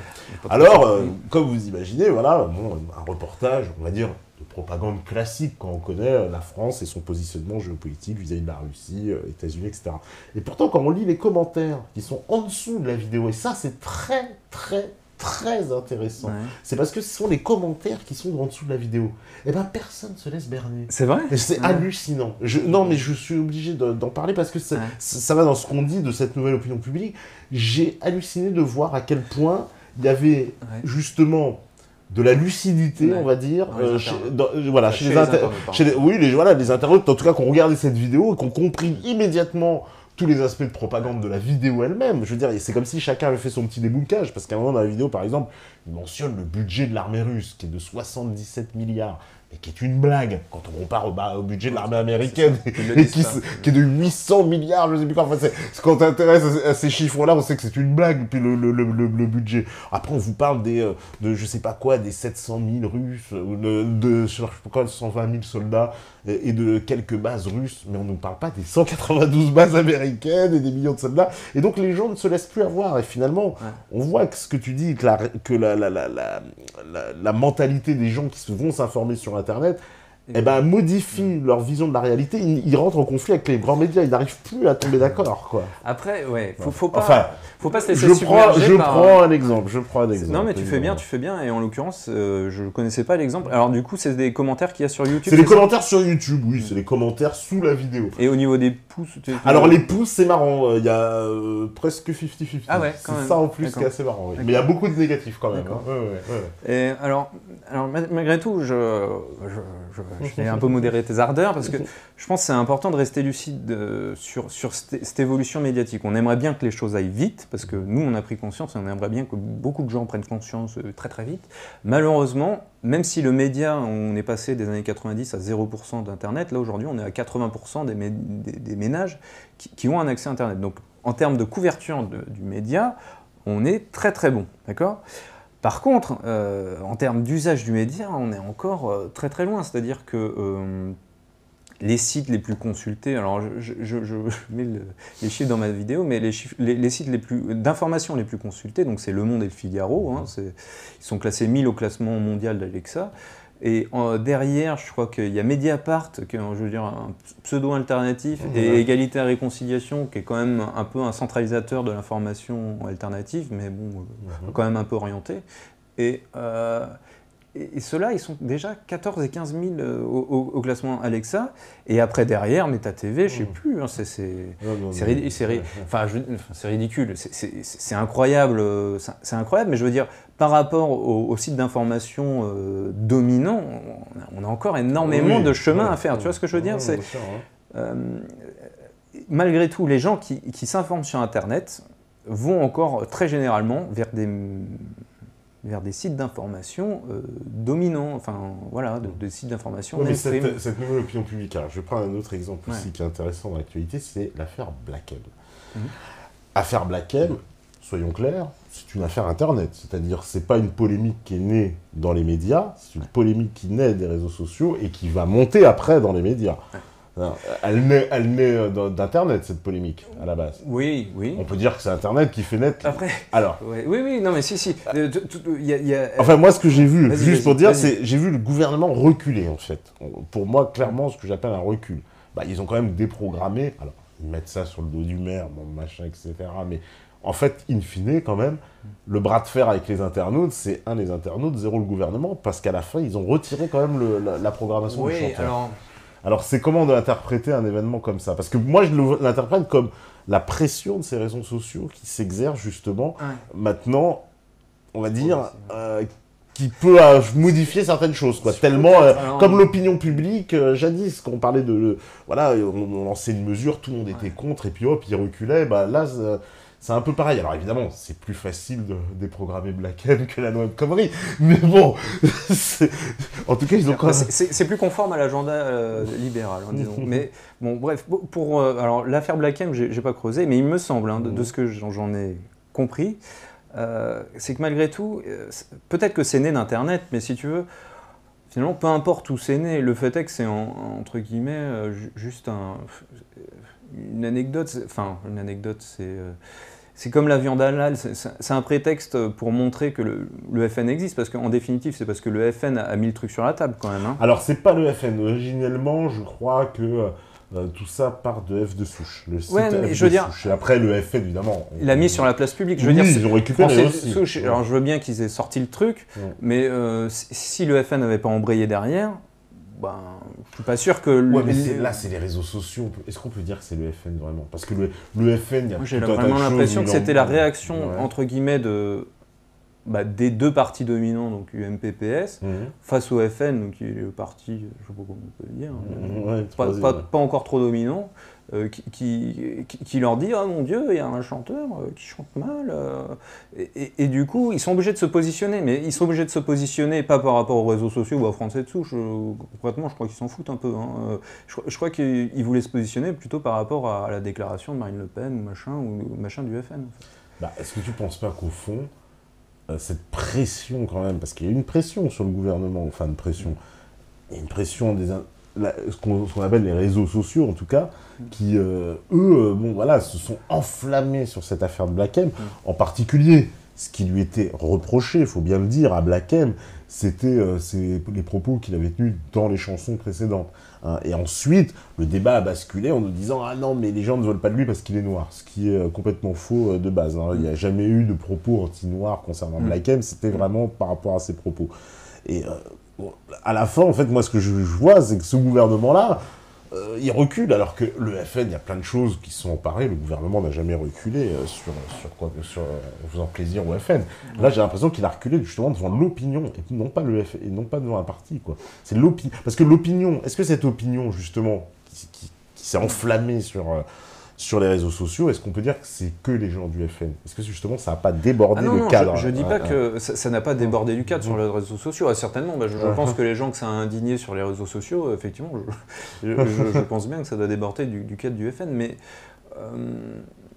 S1: Alors, comme vous imaginez, voilà, bon, un reportage, on va dire, de propagande classique quand on connaît la France et son positionnement géopolitique vis-à-vis de la Russie, États-Unis, etc. Et pourtant, quand on lit les commentaires qui sont en dessous de la vidéo, et ça c'est très très très intéressant, c'est parce que ce sont les commentaires qui sont en dessous de la vidéo. Et ben personne ne se laisse berner.
S2: C'est vrai ?
S1: C'est hallucinant. Non mais je suis obligé d'en parler parce que ça va dans ce qu'on dit de cette nouvelle opinion publique. J'ai halluciné de voir à quel point il y avait justement de la lucidité, on va dire, chez les internautes. Les internautes, en tout cas, qui ont regardé cette vidéo et qui ont compris immédiatement tous les aspects de propagande de la vidéo elle-même. Je veux dire, c'est comme si chacun avait fait son petit déboulcage, parce qu'à un moment dans la vidéo, par exemple, il mentionne le budget de l'armée russe, qui est de 77 milliards, et qui est une blague, quand on compare au budget de l'armée américaine, qui est de 800 milliards, je ne sais plus quoi. Enfin, quand on s'intéresse à ces chiffres-là, on sait que c'est une blague, puis le budget. Après, on vous parle de je sais pas quoi, des 700 000 Russes, ou je sais pas quoi, 120 000 soldats, et de quelques bases russes, mais on ne nous parle pas des 192 bases américaines et des millions de soldats. Et donc, les gens ne se laissent plus avoir. Et finalement, on voit que ce que tu dis, que la mentalité des gens qui vont s'informer sur Internet, modifie leur vision de la réalité. Ils rentrent en conflit avec les grands médias. Ils n'arrivent plus à tomber d'accord, quoi.
S2: Après, faut pas se laisser submerger
S1: je prends un exemple.
S2: Non, mais tu fais bien. Et en l'occurrence, je ne connaissais pas l'exemple. Alors du coup, c'est des commentaires qu'il y a sur YouTube.
S1: C'est les commentaires sur YouTube, oui. C'est les commentaires sous la vidéo.
S2: Et au niveau des pouces...
S1: Alors les pouces, c'est marrant. Il y a presque 50-50.
S2: Ah ouais,
S1: quand même. C'est ça en plus qui est assez marrant. Oui. Mais il y a beaucoup de négatifs quand même.
S2: Et alors, malgré tout, je vais un peu modérer tes ardeurs, parce que je pense que c'est important de rester lucide sur cette évolution médiatique. On aimerait bien que les choses aillent vite, parce que nous, on a pris conscience, et on aimerait bien que beaucoup de gens prennent conscience très très vite. Malheureusement, même si le média, on est passé des années 90 à 0% d'Internet, là aujourd'hui, on est à 80% des ménages qui ont un accès à Internet. Donc, en termes de couverture du média, on est très très bon, d'accord ? Par contre, en termes d'usage du média, on est encore très très loin. C'est-à-dire que les sites les plus consultés, alors je mets les chiffres dans ma vidéo, mais les sites d'information les plus consultés, donc c'est Le Monde et Le Figaro, ils sont classés 1000 au classement mondial d'Alexa. Et derrière, je crois qu'il y a Mediapart, qui est un pseudo-alternatif, et Égalité et Réconciliation, qui est quand même un peu un centralisateur de l'information alternative, mais bon, quand même un peu orienté. Et ceux-là, ils sont déjà 14 et 15 000 au classement Alexa. Et après, derrière, Meta TV, je ne sais plus, c'est ridicule. C'est incroyable, mais je veux dire, par rapport aux sites d'information dominants, on a encore énormément de chemin à faire. Tu vois ce que je veux dire ? Malgré tout, les gens qui s'informent sur Internet vont encore très généralement vers des sites d'information dominants, des sites d'information mainstream.
S1: Mais cette nouvelle opinion publique, alors je vais prendre un autre exemple aussi qui est intéressant dans l'actualité, c'est l'affaire Black M. Affaire Black M, soyons clairs, c'est une affaire Internet, c'est-à-dire c'est pas une polémique qui est née dans les médias, c'est une polémique qui naît des réseaux sociaux et qui va monter après dans les médias. Non, elle naît d'Internet, cette polémique, à la base.
S2: Oui.
S1: On peut dire que c'est Internet qui fait naître...
S2: Après...
S1: Alors...
S2: Oui, non mais si.
S1: Enfin, moi, ce que j'ai vu, j'ai vu le gouvernement reculer, en fait. Pour moi, clairement, ce que j'appelle un recul. Ils ont quand même déprogrammé... Alors, ils mettent ça sur le dos du maire, bon, machin, etc. Mais en fait, in fine, quand même, le bras de fer avec les internautes, c'est un des internautes, zéro le gouvernement, parce qu'à la fin, ils ont retiré quand même la programmation du chanteur. Alors, c'est comment d'interpréter un événement comme ça? Parce que moi, je l'interprète comme la pression de ces réseaux sociaux qui s'exerce justement maintenant, on va dire, qui peut modifier certaines choses, quoi. Tellement, comme l'opinion publique, jadis, quand on parlait de... voilà, on lançait une mesure, tout le monde était contre, et puis hop, il reculait, bah là... c'est un peu pareil. Alors évidemment, c'est plus facile de déprogrammer Black M que la loi El Khomri. Mais bon, en tout cas, ils ont quand même...
S2: C'est plus conforme à l'agenda libéral, hein, disons. Mais bon, bref, alors l'affaire Black M, j'ai pas creusé, mais il me semble, hein, de ce que j'en ai compris, c'est que malgré tout, peut-être que c'est né d'Internet, mais si tu veux, finalement, peu importe où c'est né, le fait est que c'est entre guillemets juste une anecdote. Enfin, une anecdote, c'est comme la viande halal, c'est un prétexte pour montrer que le FN existe, parce qu'en définitive, c'est parce que le FN a mis le truc sur la table quand même. Hein.
S1: Alors, c'est pas le FN. Originellement, je crois que tout ça part de F de Souche. Le site F de Souche. Et après, le FN, évidemment.
S2: Il l'a mis sur la place publique. Je veux
S1: oui,
S2: dire,
S1: ils ont récupéré aussi.
S2: Souche, alors, je veux bien qu'ils aient sorti le truc, mais si le FN n'avait pas embrayé derrière, ben, je suis pas sûr que...
S1: Ouais, mais là, c'est les réseaux sociaux. Est-ce qu'on peut dire que c'est le FN vraiment? Parce que le FN, il y a
S2: j'ai vraiment l'impression que c'était la réaction, entre guillemets, des deux partis dominants, donc UMP-PS, face au FN, donc qui est le parti, je ne sais pas comment on peut le dire, pas encore trop dominant, qui leur dit « Ah mon Dieu, il y a un chanteur qui chante mal ». Et du coup, ils sont obligés de se positionner, mais ils sont obligés de se positionner pas par rapport aux réseaux sociaux ou à Français Dessous. Concrètement, je crois qu'ils s'en foutent un peu. Hein. Je crois qu'ils voulaient se positionner plutôt par rapport à la déclaration de Marine Le Pen ou machin du FN. En fait.
S1: Bah, est-ce que tu ne penses pas qu'au fond, cette pression quand même, parce qu'il y a une pression sur le gouvernement, enfin une pression, il y a une pression ce qu'on appelle les réseaux sociaux en tout cas, qui eux, se sont enflammés sur cette affaire de Black M, en particulier. Ce qui lui était reproché, il faut bien le dire, à Black M, c'était les propos qu'il avait tenus dans les chansons précédentes. Hein. Et ensuite, le débat a basculé en nous disant « Ah non, mais les gens ne veulent pas de lui parce qu'il est noir », ce qui est complètement faux de base. Hein. Il n'y a jamais eu de propos anti-noirs concernant Black M, c'était vraiment par rapport à ses propos. Et à la fin, en fait, moi, ce que je vois, c'est que ce gouvernement-là, il recule, alors que le FN, il y a plein de choses qui sont emparées. Le gouvernement n'a jamais reculé en faisant plaisir au FN. Là, j'ai l'impression qu'il a reculé justement devant l'opinion, et non pas le FN, et non pas devant un parti, quoi. C'est l'opinion. Parce que l'opinion, est-ce que cette opinion, justement, qui s'est enflammée sur les réseaux sociaux, est-ce qu'on peut dire que c'est que les gens du FN? Est-ce que justement ça n'a pas débordé le cadre?
S2: Je ne dis pas que ça n'a pas débordé du cadre sur les réseaux sociaux. Ah, certainement, je pense que les gens que ça a indigné sur les réseaux sociaux, effectivement, je pense bien que ça doit déborder du cadre du FN. Mais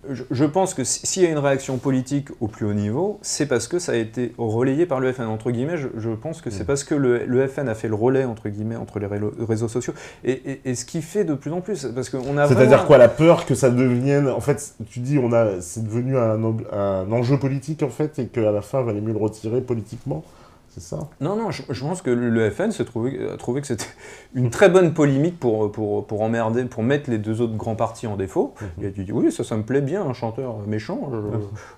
S2: je pense que s'il y a une réaction politique au plus haut niveau, c'est parce que ça a été relayé par le FN. Entre guillemets, je pense que c'est parce que le FN a fait le relais, entre guillemets, entre les réseaux sociaux. Et ce qui fait de plus en plus, parce qu'on a
S1: C'est-à-dire quoi, la peur que ça devienne... En fait, tu dis, c'est devenu un enjeu politique, en fait, et qu'à la fin, il valait mieux le retirer politiquement? C'est ça?
S2: Non, je pense que le FN a trouvé que c'était une très bonne polémique pour emmerder, pour mettre les deux autres grands partis en défaut. Et tu dis, oui, ça me plaît bien, un chanteur méchant,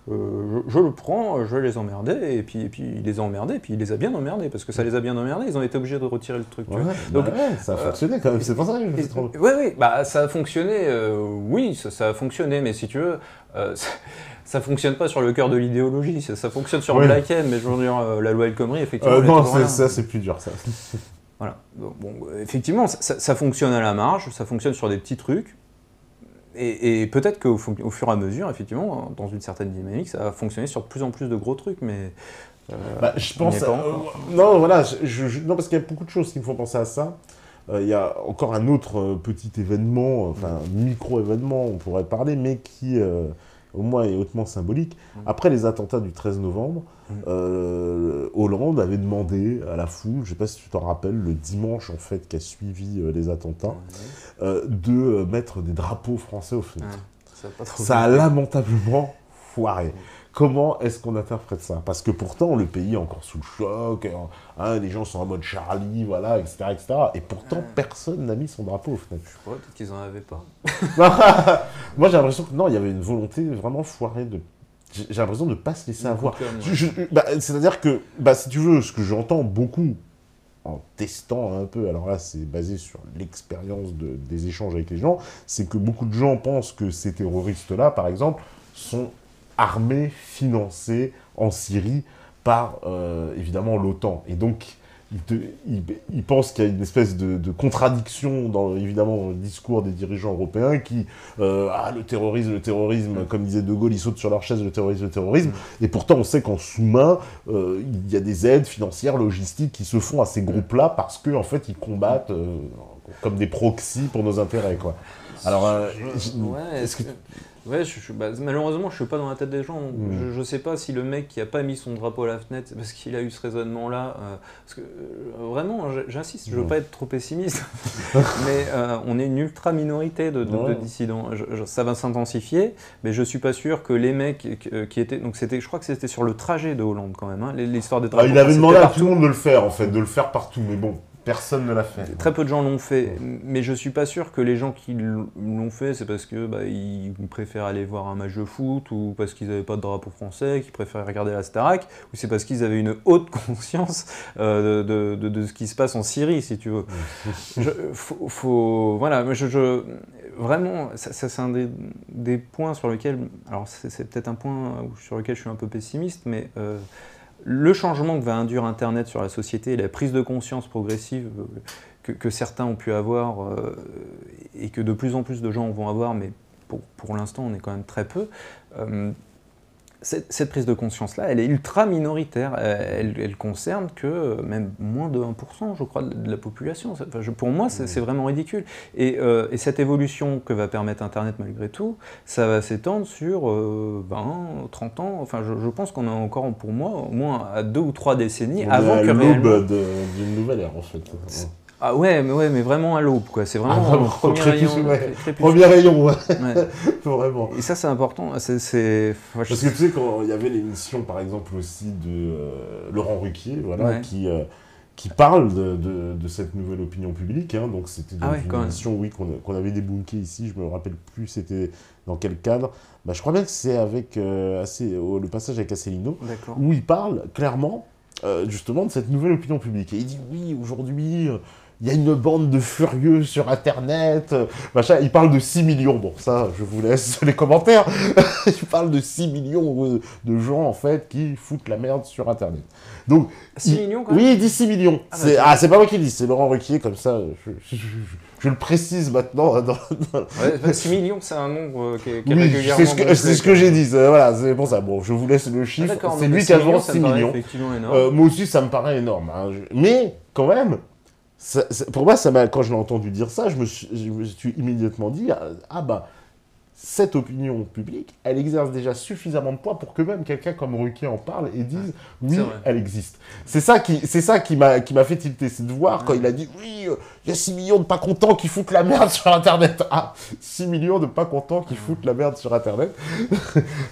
S2: je le prends, je vais les emmerder, et puis il les a emmerdés, et puis il les a bien emmerdés, parce que ça les a bien emmerdés, ils ont été obligés de retirer le truc.
S1: Donc, ça a fonctionné quand même, c'est pour ça que je me suis trompé.
S2: Oui, ça a fonctionné, ça a fonctionné, mais si tu veux... ça fonctionne pas sur le cœur de l'idéologie, ça fonctionne sur Black M, mais je veux dire, la loi El Khomri, effectivement...
S1: non, ça c'est plus dur, ça.
S2: Voilà. Bon, effectivement, ça fonctionne à la marge, ça fonctionne sur des petits trucs, et peut-être qu'au fur et à mesure, effectivement, dans une certaine dynamique, ça va fonctionner sur de plus en plus de gros trucs, mais...
S1: je pense... non, voilà, non, parce qu'il y a beaucoup de choses qui me font penser à ça. Il y a encore un autre petit événement, enfin, micro-événement, on pourrait parler, mais qui... au moins est hautement symbolique. Après les attentats du 13 novembre, Hollande avait demandé à la foule, je ne sais pas si tu t'en rappelles, le dimanche en fait qui a suivi les attentats, de mettre des drapeaux français aux fenêtres. Ça a lamentablement foiré. comment est-ce qu'on interprète ça? Parce que pourtant, le pays est encore sous le choc, hein, les gens sont en mode Charlie, voilà, etc., etc. Et pourtant, personne n'a mis son drapeau aux fenêtres.
S2: Je crois peut-être qu'ils en avaient pas.
S1: Moi, j'ai l'impression que non, il y avait une volonté vraiment foirée de... J'ai l'impression de ne pas se laisser avoir. C'est-à-dire que, si tu veux, ce que j'entends beaucoup en testant un peu, alors là, c'est basé sur l'expérience des échanges avec les gens, c'est que beaucoup de gens pensent que ces terroristes-là, par exemple, sont armés, financés en Syrie par, évidemment, l'OTAN. Et donc, ils pensent qu'il y a une espèce de contradiction, évidemment, dans le discours des dirigeants européens qui, le terrorisme, comme disait De Gaulle, ils sautent sur leur chaise, le terrorisme. Et pourtant, on sait qu'en sous-main, il y a des aides financières, logistiques qui se font à ces groupes-là parce qu'en fait, ils combattent comme des proxys pour nos intérêts, quoi. Alors,
S2: malheureusement, je suis pas dans la tête des gens. Je sais pas si le mec qui a pas mis son drapeau à la fenêtre, c'est parce qu'il a eu ce raisonnement-là. Parce que vraiment, j'insiste, je veux pas être trop pessimiste, mais on est une ultra minorité de dissidents. Ça va s'intensifier, mais je suis pas sûr que les mecs qui étaient. Donc je crois que c'était sur le trajet de Hollande quand même. Hein, l'histoire des drapeaux.
S1: Il avait demandé à tout le monde de le faire, en fait, de le faire partout, mais bon. Personne ne l'a fait.
S2: Très peu de gens l'ont fait, mais je suis pas sûr que les gens qui l'ont fait, c'est parce que ils préfèrent aller voir un match de foot, ou parce qu'ils n'avaient pas de drapeau français, qu'ils préfèrent regarder la Starac, ou c'est parce qu'ils avaient une haute conscience de ce qui se passe en Syrie, si tu veux. Vraiment, c'est un des points sur lesquels, alors c'est peut-être un point sur lequel je suis un peu pessimiste, mais le changement que va induire Internet sur la société, la prise de conscience progressive que certains ont pu avoir et que de plus en plus de gens vont avoir, mais pour l'instant on est quand même très peu, cette prise de conscience-là, elle est ultra minoritaire. Elle concerne que même moins de 1%, je crois, de la population. Pour moi, c'est vraiment ridicule. Et cette évolution que va permettre Internet, malgré tout, ça va s'étendre sur 20, 30 ans. Enfin, je pense qu'on a encore, pour moi, au moins à 2 ou 3 décennies avant que réellement...
S1: l'aube d'une nouvelle ère, en fait.
S2: Ah mais vraiment à l'aube, quoi. C'est vraiment le premier rayon.
S1: Premier rayon, ouais. Vraiment.
S2: Et ça, c'est important.
S1: Parce que tu sais, quand il y avait l'émission, par exemple, aussi de Laurent Ruquier, voilà, qui parle de cette nouvelle opinion publique, hein, donc c'était une émission qu'on avait débookée ici, je me rappelle plus c'était dans quel cadre, je crois bien que c'est avec le passage avec Asselineau, où il parle clairement justement de cette nouvelle opinion publique, et il dit oui, aujourd'hui il y a une bande de furieux sur Internet, machin. Il parle de 6 millions. Bon, ça, je vous laisse les commentaires. Il parle de 6 millions de gens, en fait, qui foutent la merde sur Internet. Donc,
S2: 6 millions, quand même?
S1: Oui, il dit 6 millions. C'est pas moi qui le dis, c'est Laurent Ruquier, comme ça, je le précise maintenant.
S2: 6 millions, c'est un nombre qui est
S1: oui,
S2: régulièrement...
S1: c'est ce que j'ai dit, voilà, c'est pour ça. Bon, je vous laisse le chiffre. C'est lui qui avance 6 millions. Moi aussi, ça me paraît énorme. Hein. Mais, quand même... pour moi, quand je l'ai entendu dire ça, je me suis immédiatement dit, cette opinion publique, elle exerce déjà suffisamment de poids pour que même quelqu'un comme Ruquier en parle et dise, oui, elle existe. C'est ça qui m'a fait tilter, c'est de voir quand il a dit, oui, il y a 6 millions de pas contents qui foutent la merde sur Internet. 6 millions de pas contents qui foutent la merde sur Internet.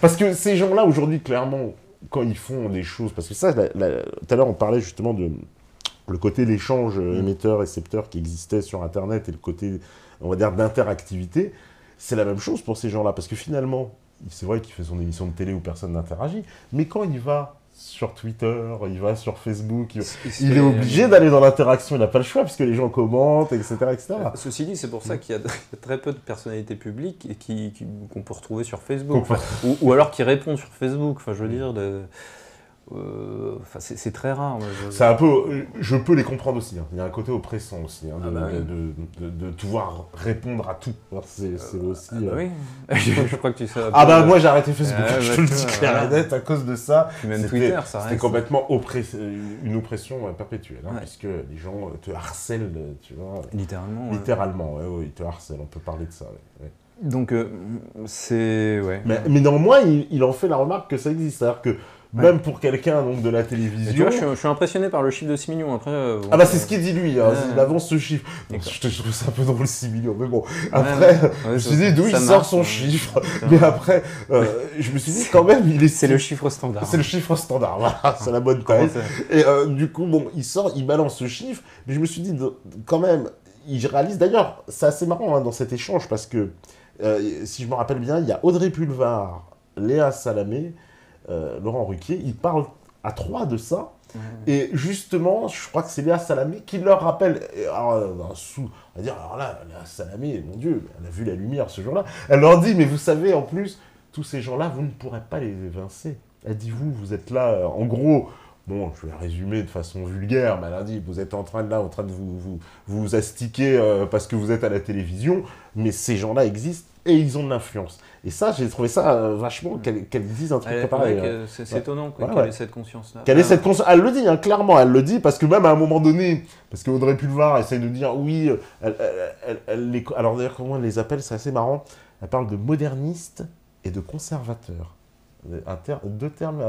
S1: Parce que ces gens-là, aujourd'hui, clairement, quand ils font des choses, parce que ça, tout à l'heure, on parlait justement de... le côté l'échange émetteur-récepteur qui existait sur Internet et le côté, on va dire, d'interactivité, c'est la même chose pour ces gens-là. Parce que finalement, c'est vrai qu'il fait son émission de télé où personne n'interagit, mais quand il va sur Twitter, il va sur Facebook, il est obligé d'aller dans l'interaction, il n'a pas le choix, puisque les gens commentent, etc.
S2: Ceci dit, c'est pour ça qu'il y a très peu de personnalités publiques qu'on peut retrouver sur Facebook, ou alors qui répondent sur Facebook, je veux dire... c'est très rare.
S1: C'est un peu, je peux les comprendre aussi. Hein. Il y a un côté oppressant aussi, hein, de pouvoir répondre à tout. C'est aussi.
S2: Oui. je crois que tu sais.
S1: Moi j'ai arrêté Facebook. Je te le dis clair et net à cause de ça.
S2: Même Twitter, ça reste.
S1: C'était complètement une oppression perpétuelle, hein, puisque les gens te harcèlent, tu vois.
S2: Littéralement.
S1: Littéralement, ils te harcèlent. On peut parler de ça. Ouais.
S2: Donc c'est
S1: Mais néanmoins, il en fait la remarque que ça existe, c'est-à-dire que même pour quelqu'un donc de la
S2: Et tu
S1: télévision.
S2: vois, je suis impressionné par le chiffre de 6 millions. Après,
S1: Ah bah c'est ce qu'il dit lui, hein, il avance ce chiffre. Donc, je trouve ça un peu drôle 6 millions, mais bon. Après, je me suis dit d'où il sort son chiffre. Mais après, je me suis dit quand même,
S2: c'est le chiffre standard.
S1: C'est le chiffre standard, voilà, c'est la bonne taille. Et du coup, bon, il balance ce chiffre, mais je me suis dit quand même, il réalise, d'ailleurs, c'est assez marrant hein, dans cet échange, parce que, si je me rappelle bien, il y a Audrey Pulvar, Léa Salamé, Laurent Ruquier, ils parlent à 3 de ça. Et justement, je crois que c'est Léa Salamé qui leur rappelle, alors, on va dire, alors là, Léa Salamé, mon Dieu, elle a vu la lumière ce jour-là, elle leur dit, mais vous savez, en plus, tous ces gens-là, vous ne pourrez pas les évincer. Elle dit, vous êtes là, en gros, bon, je vais résumer de façon vulgaire, mais elle a dit, vous êtes en train de vous astiquer parce que vous êtes à la télévision, mais ces gens-là existent et ils ont de l'influence. Et ça, j'ai trouvé ça vachement qu'elle dise un truc pareil.
S2: C'est étonnant qu'elle ait cette conscience-là.
S1: Qu'elle ait cette conscience. Elle le dit, hein, clairement, elle le dit, parce que même à un moment donné, parce qu'Audrey Pulvar essaye de dire, oui, alors d'ailleurs, comment elle les appelle, c'est assez marrant, elle parle de modernistes et de conservateurs. Deux termes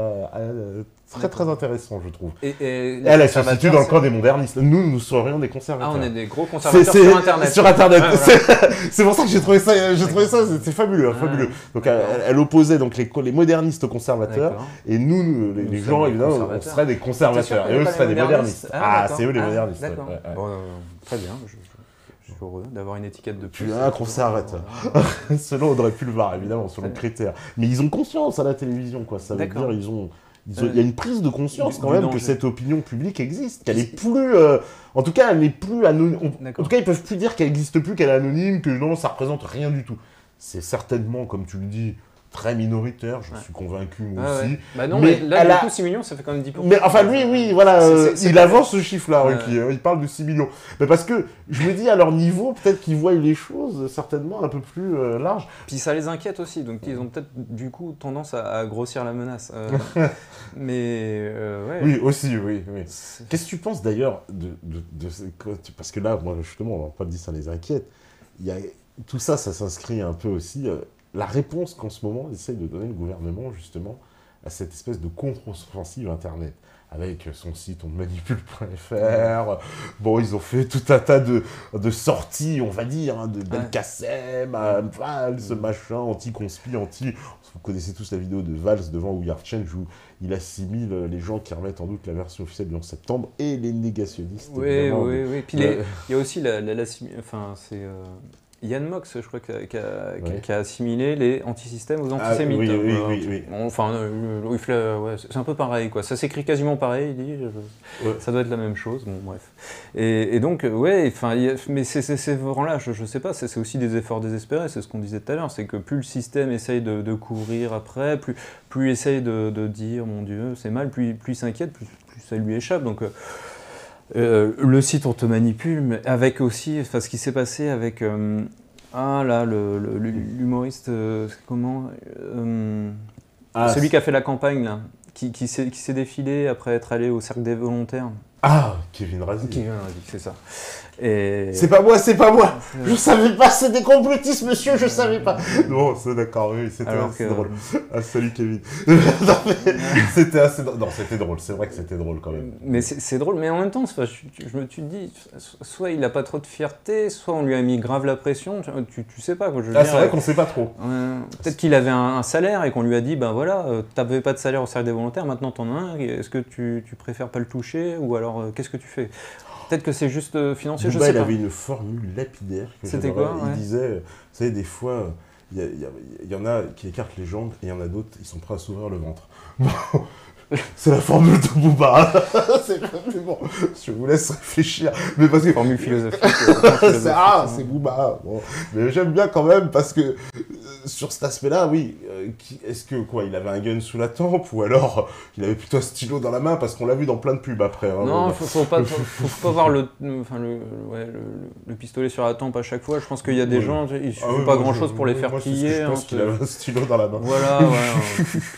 S1: très très intéressants, je trouve. Elle se situe dans le camp des modernistes. Nous serions des conservateurs.
S2: Ah, on est des gros conservateurs sur Internet.
S1: Sur Internet. C'est pour ça que j'ai trouvé ça, c'était fabuleux, fabuleux. Donc elle opposait donc les modernistes aux conservateurs, et nous les gens, évidemment, on serait des conservateurs, et eux seraient des modernistes. Ah, c'est eux les modernistes.
S2: D'accord. Très bien. Je suis heureux d'avoir une étiquette de plus.
S1: Tu es un conservateur. Selon Audrey Pulvar, évidemment, selon critères. Mais ils ont conscience à la télévision, quoi. Ça veut dire il y a une prise de conscience quand même que cette opinion publique existe, qu'elle est plus... en tout cas, elle n'est plus anonyme. En tout cas, ils peuvent plus dire qu'elle n'existe plus, qu'elle est anonyme, que non, ça représente rien du tout. C'est certainement, comme tu le dis, très minoritaire, je suis convaincu moi aussi.
S2: Ouais. Bah non, mais là, du coup, 6 millions, ça fait quand même 10%.
S1: Mais enfin, lui, oui, voilà, il avance ce chiffre-là, il parle de 6 millions. Mais parce que, je me dis, à leur niveau, peut-être qu'ils voient les choses, certainement, un peu plus larges.
S2: Puis ça les inquiète aussi, donc ils ont peut-être, du coup, tendance à grossir la menace. Mais, ouais.
S1: Oui, aussi, oui. Qu'est-ce que tu penses, d'ailleurs, parce que là, moi, justement, on va pas dire ça les inquiète. Tout ça, ça s'inscrit un peu aussi... la réponse qu'en ce moment essaye de donner le gouvernement, justement, à cette espèce de contre-offensive Internet. Avec son site onmanipule.fr, bon, ils ont fait tout un tas de sorties, on va dire, hein, de Belkacem, Valls, machin, anti-conspi, Vous connaissez tous la vidéo de Valls devant We Are Change, où il assimile les gens qui remettent en doute la version officielle du 11 septembre et les négationnistes.
S2: Oui. Puis il y a aussi c'est... Yann Mox, je crois, qui a assimilé les antisystèmes aux antisémites.
S1: Oui.
S2: Enfin, c'est un peu pareil, quoi. Ça s'écrit quasiment pareil, il dit. Ça doit être la même chose, bon, bref. Et donc, mais c'est vraiment là, je sais pas, c'est aussi des efforts désespérés, c'est ce qu'on disait tout à l'heure, c'est que plus le système essaye de courir après, plus il essaye de dire, mon Dieu, c'est mal, plus il s'inquiète, plus ça lui échappe, donc... le site on te manipule, mais avec aussi ce qui s'est passé avec l'humoriste comment celui qui a fait la campagne là, qui s'est défilé après être allé au cercle des volontaires.
S1: Ah, Kevin Razik,
S2: c'est ça. Et...
S1: C'est pas moi. Je savais pas, c'est des complotistes, monsieur, je savais pas. Non, c'est d'accord, oui, c'était assez drôle. Ah, salut Kevin. C'était assez drôle. Non, c'était drôle, c'est vrai que c'était drôle quand même.
S2: Mais c'est drôle, mais en même temps, tu te dis, soit il a pas trop de fierté, soit on lui a mis grave la pression, tu sais pas.
S1: C'est vrai qu'on sait pas trop.
S2: Peut-être qu'il avait un salaire et qu'on lui a dit, ben voilà, t'avais pas de salaire au cercle des volontaires, maintenant t'en as un, est-ce que tu préfères pas le toucher, ou alors qu'est-ce que tu fais ? Peut-être que c'est juste financier, je sais pas.
S1: Il avait une formule lapidaire.
S2: C'était quoi ?
S1: Il disait, vous savez, des fois, il y en a qui écartent les jambes et il y en a d'autres, ils sont prêts à s'ouvrir le ventre. Bon, c'est la formule de Booba. C'est bon, je vous laisse réfléchir. Mais parce que...
S2: Formule philosophique.
S1: C'est Booba. Bon. Mais j'aime bien quand même parce que sur cet aspect-là, oui, est-ce que il avait un gun sous la tempe ou alors il avait plutôt un stylo dans la main parce qu'on l'a vu dans plein de pubs après. Hein,
S2: non, faut pas voir le pistolet sur la tempe à chaque fois. Je pense qu'il y a des gens, il suffit pas grand-chose pour les faire plier.
S1: Je pense qu'il avait un stylo dans la main.
S2: Voilà.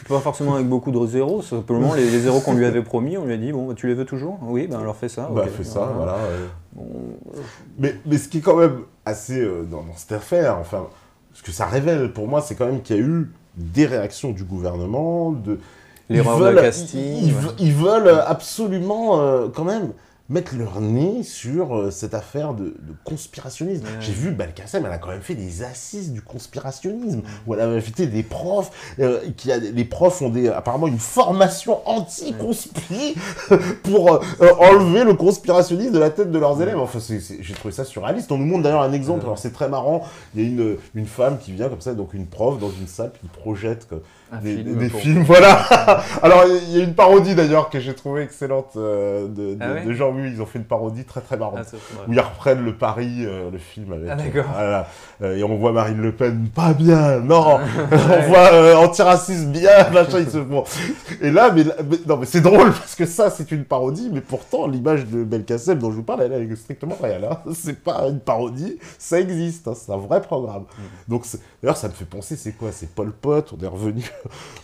S2: Pas forcément avec beaucoup de zéros, simplement les zéros qu'on lui avait promis, on lui a dit bon, tu les veux toujours ? Oui, ben alors fais ça.
S1: Fais ça, voilà. Bon. Mais ce qui est quand même assez dans cette affaire, enfin, ce que ça révèle pour moi, c'est quand même qu'il y a eu des réactions du gouvernement,
S2: l'erreur de casting.
S1: Ils veulent absolument, quand même, mettre leur nez sur cette affaire de conspirationnisme. Ouais. J'ai vu Belkacem, elle a quand même fait des assises du conspirationnisme, où elle a invité des profs, les profs ont apparemment une formation anti-conspi pour enlever le conspirationnisme de la tête de leurs élèves. Enfin, j'ai trouvé ça surréaliste. On nous montre d'ailleurs un exemple, alors c'est très marrant, il y a une femme qui vient comme ça, donc une prof dans une salle qui projette des films, voilà. Alors, il y a une parodie d'ailleurs que j'ai trouvée excellente de Jean-Louis. Ils ont fait une parodie très très marrante où ils reprennent le Paris, le film avec. Voilà. Et on voit Marine Le Pen pas bien, non. On voit antiraciste bien, machin. Bon. Et là, non, mais c'est drôle parce que ça, c'est une parodie, mais pourtant l'image de Belkacem dont je vous parle, elle est strictement réelle. Hein. C'est pas une parodie, ça existe. Hein. C'est un vrai programme. Donc, d'ailleurs, ça me fait penser, c'est quoi? C'est Pol Pot. On est revenu.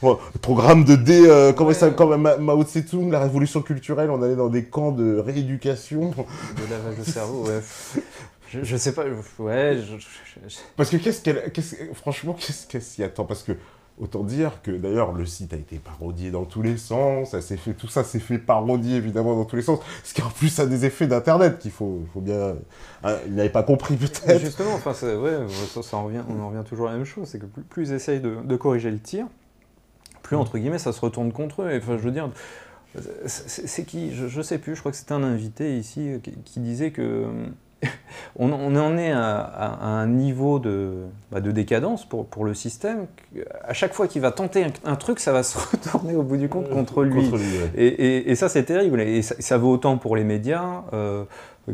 S1: Bon, le programme de comment ça, comme Mao Tse-tung, la révolution culturelle, on allait dans des camps de rééducation.
S2: De lavage de cerveau, ouais. Je sais pas, ouais.
S1: Parce que franchement, qu'est-ce qu'elle s'y attend? Parce que, autant dire que, d'ailleurs, le site a été parodié dans tous les sens, tout ça s'est fait parodier, évidemment, dans tous les sens, ce qui, en plus, a des effets d'Internet qu'il faut bien... Hein, il n'avait pas compris, peut-être.
S2: Justement, enfin, ouais, on en revient toujours à la même chose, c'est que plus ils essayent de corriger le tir, plus, entre guillemets, ça se retourne contre eux. Enfin, je veux dire, c'est qui, je sais plus, je crois que c'était un invité ici qui disait que on en est à un niveau de décadence pour le système. À chaque fois qu'il va tenter un truc, ça va se retourner au bout du compte contre lui. Ouais. Et ça, c'est terrible. Et ça vaut autant pour les médias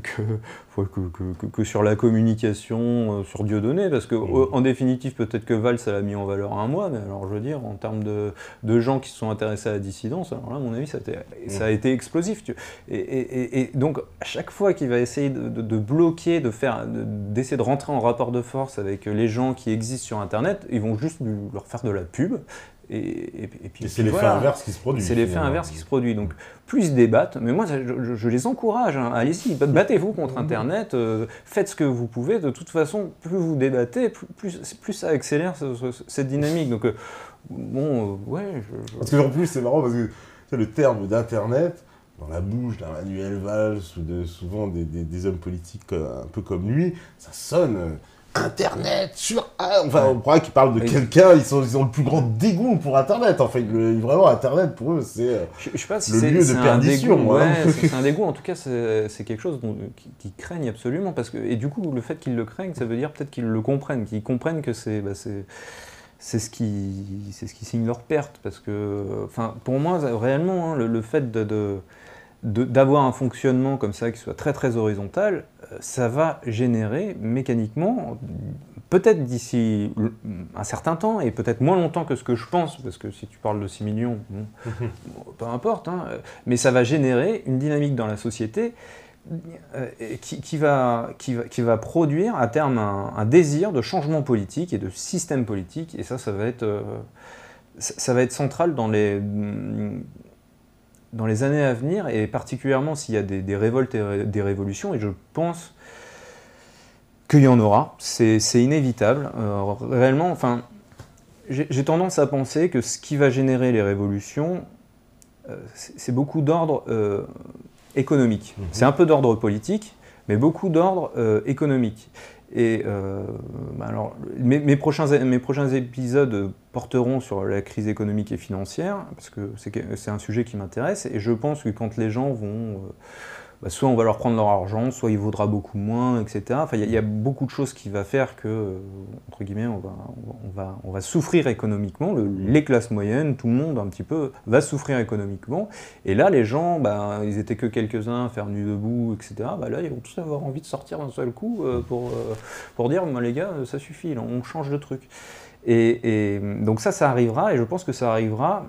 S2: que sur la communication, sur Dieudonné, parce que en définitive, peut-être que Valls ça l'a mis en valeur un mois, mais alors je veux dire, en termes de gens qui se sont intéressés à la dissidence, alors là, à mon avis, ça a été explosif. Et donc, à chaque fois qu'il va essayer de bloquer, d'essayer de rentrer en rapport de force avec les gens qui existent sur Internet, ils vont juste leur faire de la pub. Et
S1: c'est l'effet inverse qui se produit.
S2: C'est l'effet inverse qui se produit. Donc, plus ils débattent, mais moi, je les encourage. Hein, allez-y, battez-vous contre Internet, faites ce que vous pouvez. De toute façon, plus vous débattez, plus ça accélère cette dynamique. Donc, ouais.
S1: Parce qu'en plus, c'est marrant parce que le terme d'Internet, dans la bouche d'un Manuel Valls ou souvent des hommes politiques un peu comme lui, ça sonne... Internet, enfin, on croit qu'ils parlent de quelqu'un, ils ont le plus grand dégoût pour Internet. Enfin, vraiment, Internet, pour eux, c'est le lieu de perdition.
S2: C'est un dégoût, en tout cas, c'est quelque chose qu'ils craignent absolument. Et du coup, le fait qu'ils le craignent, ça veut dire peut-être qu'ils le comprennent, qu'ils comprennent que c'est ce qui signe leur perte. Parce que, pour moi, réellement, hein, le fait d'avoir un fonctionnement comme ça qui soit très très horizontal, ça va générer mécaniquement, peut-être d'ici un certain temps, et peut-être moins longtemps que ce que je pense, parce que si tu parles de 6 millions, peu importe, hein, mais ça va générer une dynamique dans la société qui va produire à terme un désir de changement politique et de système politique, et ça va être central dans les années à venir, et particulièrement s'il y a des révoltes et des révolutions, et je pense qu'il y en aura, c'est inévitable. Réellement, j'ai tendance à penser que ce qui va générer les révolutions, c'est beaucoup d'ordre économique. C'est un peu d'ordre politique, mais beaucoup d'ordre économique. Et alors, mes prochains épisodes porteront sur la crise économique et financière, parce que c'est un sujet qui m'intéresse, et je pense que quand les gens vont... soit on va leur prendre leur argent, soit il vaudra beaucoup moins, etc. Enfin, il y a beaucoup de choses qui vont faire que, entre guillemets, on va souffrir économiquement. Les classes moyennes, tout le monde un petit peu, va souffrir économiquement. Et là, les gens, ils étaient que quelques-uns à faire nu debout, etc. Là, ils vont tous avoir envie de sortir d'un seul coup pour dire, les gars, ça suffit, là, on change de truc. Et donc ça arrivera, et je pense que ça arrivera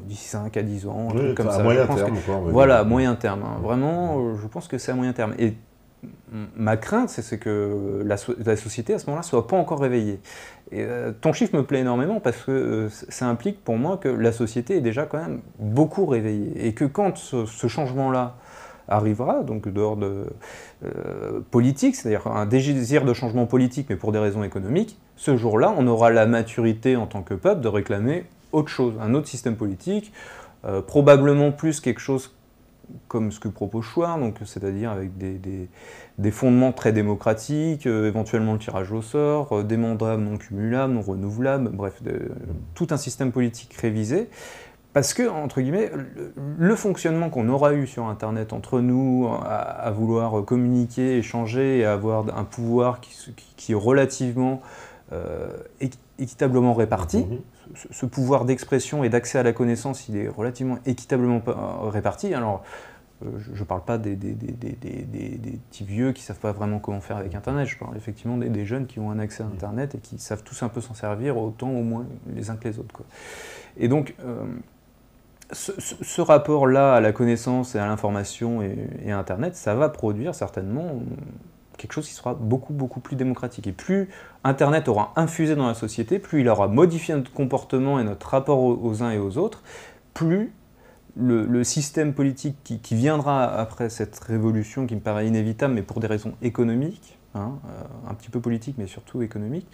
S2: d'ici 5 à 10 ans, comme ça.
S1: Moyen terme,
S2: voilà, moyen terme. Hein. Vraiment, je pense que c'est à moyen terme. Et ma crainte, c'est que la société, à ce moment-là, ne soit pas encore réveillée. Et, ton chiffre me plaît énormément parce que ça implique pour moi que la société est déjà quand même beaucoup réveillée. Et que quand ce changement-là arrivera, donc d'ordre politique, c'est-à-dire un désir de changement politique, mais pour des raisons économiques, ce jour-là, on aura la maturité en tant que peuple de réclamer autre chose, un autre système politique, probablement plus quelque chose comme ce que propose Chouard, donc c'est-à-dire avec des fondements très démocratiques, éventuellement le tirage au sort, des mandats non cumulables, non renouvelables, bref, tout un système politique révisé. Parce que, entre guillemets, le fonctionnement qu'on aura eu sur Internet entre nous, à vouloir communiquer, échanger, et avoir un pouvoir qui est relativement équitablement réparti, ce pouvoir d'expression et d'accès à la connaissance, il est relativement équitablement réparti. Alors, je ne parle pas des petits vieux qui ne savent pas vraiment comment faire avec Internet, je parle effectivement des jeunes qui ont un accès à Internet et qui savent tous un peu s'en servir, autant au moins les uns que les autres, quoi. Et donc, ce rapport-là à la connaissance et à l'information et à Internet, ça va produire certainement quelque chose qui sera beaucoup, beaucoup plus démocratique. Et plus Internet aura infusé dans la société, plus il aura modifié notre comportement et notre rapport aux uns et aux autres, plus le système politique qui viendra après cette révolution qui me paraît inévitable, mais pour des raisons économiques, un petit peu politiques, mais surtout économiques,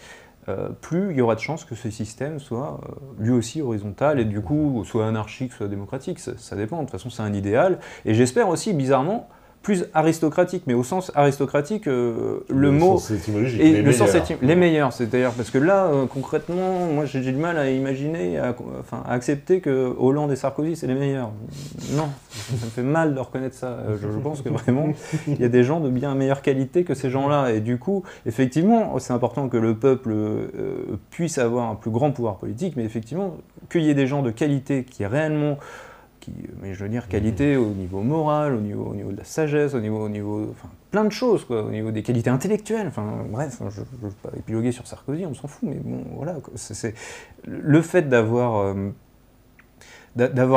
S2: plus il y aura de chances que ce système soit lui aussi horizontal et du coup soit anarchique, soit démocratique, ça dépend, de toute façon c'est un idéal, et j'espère aussi bizarrement plus aristocratique, mais au sens aristocratique, le mot
S1: sens étymologique,
S2: et le sens les meilleurs, c'est-à-dire parce que là concrètement, moi j'ai du mal à imaginer, à accepter que Hollande et Sarkozy c'est les meilleurs. Non, ça me fait mal de reconnaître ça. Je pense que vraiment il y a des gens de bien meilleure qualité que ces gens-là, et du coup effectivement c'est important que le peuple puisse avoir un plus grand pouvoir politique, mais effectivement qu'il y ait des gens de qualité qui réellement mais je veux dire qualité au niveau moral, au niveau de la sagesse, au niveau enfin, plein de choses, quoi, au niveau des qualités intellectuelles, enfin bref, je ne veux pas épiloguer sur Sarkozy, on s'en fout, mais bon, voilà, c'est le fait d'avoir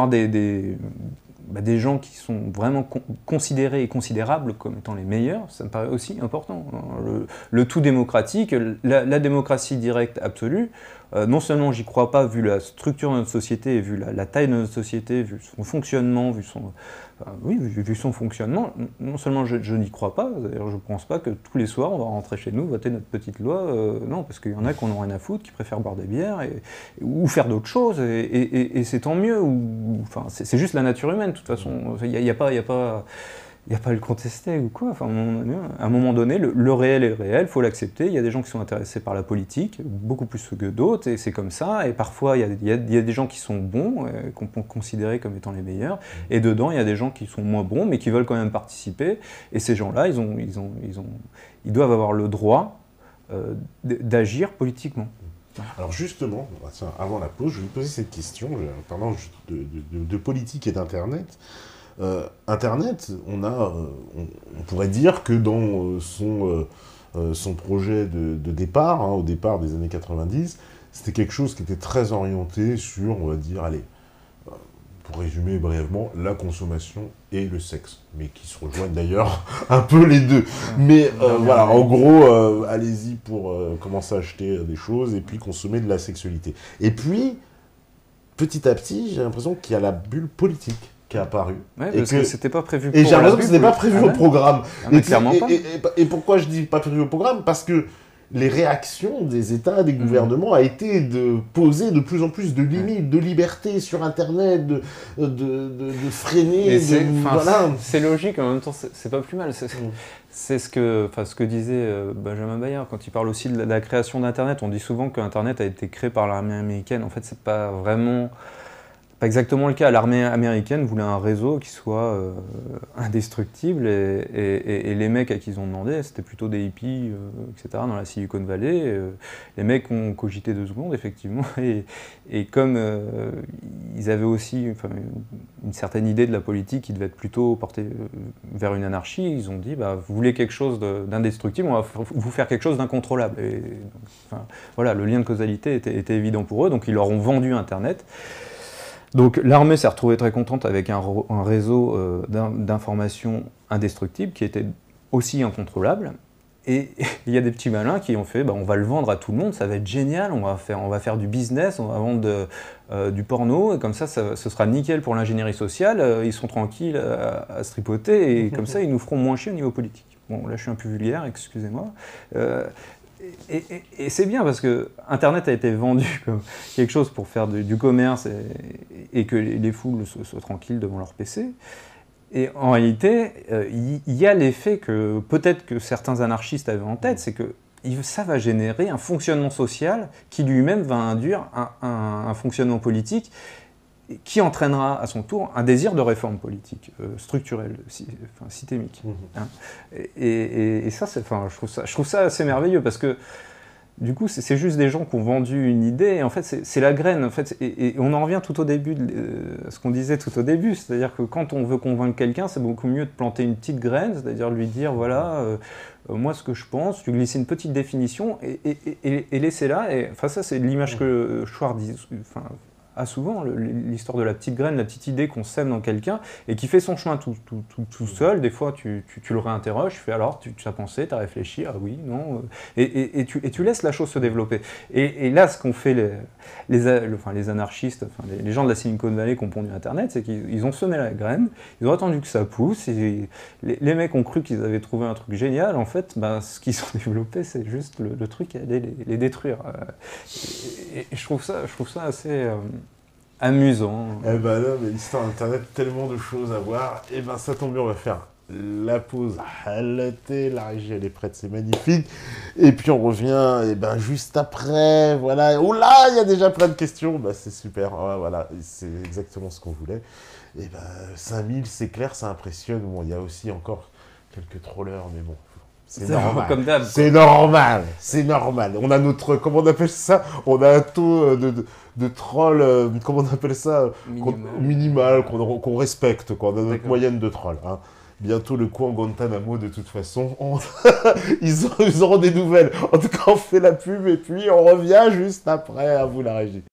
S2: des gens qui sont vraiment considérés et considérables comme étant les meilleurs, ça me paraît aussi important. Le tout démocratique, la démocratie directe absolue, non seulement j'y crois pas vu la structure de notre société, vu la taille de notre société, vu son fonctionnement, vu son fonctionnement, non seulement je n'y crois pas, d'ailleurs je ne pense pas que tous les soirs on va rentrer chez nous, voter notre petite loi, non, parce qu'il y en a qui n'en ont rien à foutre, qui préfèrent boire des bières ou faire d'autres choses, et c'est tant mieux, enfin, c'est juste la nature humaine de toute façon, il n'y a pas à le contester ou quoi, enfin, à un moment donné, le réel est le réel, il faut l'accepter, il y a des gens qui sont intéressés par la politique, beaucoup plus que d'autres, et c'est comme ça, et parfois il y a des gens qui sont bons, qu'on peut considérer comme étant les meilleurs, et dedans il y a des gens qui sont moins bons, mais qui veulent quand même participer, et ces gens-là, ils doivent avoir le droit d'agir politiquement.
S1: Alors justement, avant la pause, je vais vous poser cette question, en parlant de politique et d'Internet. Internet, on pourrait dire que dans son projet de départ, au départ des années 90, c'était quelque chose qui était très orienté sur, on va dire, allez, pour résumer brièvement, la consommation et le sexe, mais qui se rejoignent d'ailleurs un peu les deux. Mais voilà, en gros, allez-y pour commencer à acheter des choses et puis consommer de la sexualité. Et puis, petit à petit, j'ai l'impression qu'il y a la bulle politique qui est apparu.
S2: Ouais, parce que c'était pas prévu
S1: pour. Et j'ai l'impression que c'était pas prévu au programme.
S2: Clairement pas.
S1: Et pourquoi je dis pas prévu au programme? Parce que les réactions des États, des gouvernements, a été de poser de plus en plus de limites, de liberté sur Internet, de freiner.
S2: Voilà. C'est logique, en même temps, c'est pas plus mal. C'est ce que disait Benjamin Bayard quand il parle aussi de la création d'Internet. On dit souvent qu'Internet a été créé par l'armée américaine. En fait, c'est pas vraiment. Pas exactement le cas. L'armée américaine voulait un réseau qui soit indestructible, et les mecs à qui ils ont demandé, c'était plutôt des hippies, etc., dans la Silicon Valley. Les mecs ont cogité 2 secondes, effectivement, et comme ils avaient aussi une certaine idée de la politique qui devait être plutôt portée vers une anarchie, ils ont dit, vous voulez quelque chose d'indestructible, on va vous faire quelque chose d'incontrôlable. Et voilà, le lien de causalité était évident pour eux, donc ils leur ont vendu Internet. Donc l'armée s'est retrouvée très contente avec un réseau d'informations indestructibles qui était aussi incontrôlable. Et il y a des petits malins qui ont fait, on va le vendre à tout le monde, ça va être génial, on va faire du business, on va vendre du porno, et comme ça, ce sera nickel pour l'ingénierie sociale, ils sont tranquilles à se tripoter, et comme ça, ils nous feront moins chier au niveau politique. Bon, là, je suis un peu vulgaire, excusez-moi. Et c'est bien parce que Internet a été vendu comme quelque chose pour faire du commerce et que les foules soient tranquilles devant leur PC. Et en réalité, il y a l'effet que peut-être que certains anarchistes avaient en tête, c'est que ça va générer un fonctionnement social qui lui-même va induire un fonctionnement politique qui entraînera à son tour un désir de réforme politique, structurelle, systémique. Hein. Et ça, je trouve ça assez merveilleux parce que du coup, c'est juste des gens qui ont vendu une idée, et en fait, c'est la graine. En fait, et on en revient tout au début, ce qu'on disait tout au début, c'est-à-dire que quand on veut convaincre quelqu'un, c'est beaucoup mieux de planter une petite graine, c'est-à-dire lui dire, voilà, moi ce que je pense, tu glisses une petite définition, et laisser là. Et, enfin, ça, c'est l'image que Schwartz a souvent, l'histoire de la petite graine, la petite idée qu'on sème dans quelqu'un, et qui fait son chemin tout seul. Des fois, tu le réinterroges, tu fais alors, tu as pensé, tu as réfléchi, ah oui, non, et tu laisses la chose se développer. Et là, ce qu'ont fait les anarchistes, les gens de la Silicon Valley qui ont pondu Internet, c'est qu'ils ont semé la graine, ils ont attendu que ça pousse, et les mecs ont cru qu'ils avaient trouvé un truc génial. En fait, ce qu'ils ont développé, c'est juste le truc qui allait les détruire. Et je trouve ça assez amusant.
S1: Eh ben là, mais l'histoire d'Internet, tellement de choses à voir. Eh ben ça tombe bien, on va faire la pause à la thé. La régie, elle est prête, c'est magnifique. Et puis on revient juste après. Voilà. Oh là, il y a déjà plein de questions. C'est super. Voilà, c'est exactement ce qu'on voulait. 5000, c'est clair, ça impressionne. Bon, il y a aussi encore quelques trollers, mais bon. C'est normal.
S2: Comme d'hab.
S1: C'est normal. On a notre, comment on appelle ça? On a un taux de troll, comment on appelle ça? Minimal, qu'on respecte, quoi. On a notre moyenne de troll. Hein. Bientôt le coin Guantanamo, de toute façon. Ils auront des nouvelles. En tout cas, on fait la pub et puis on revient juste après. À vous la régie.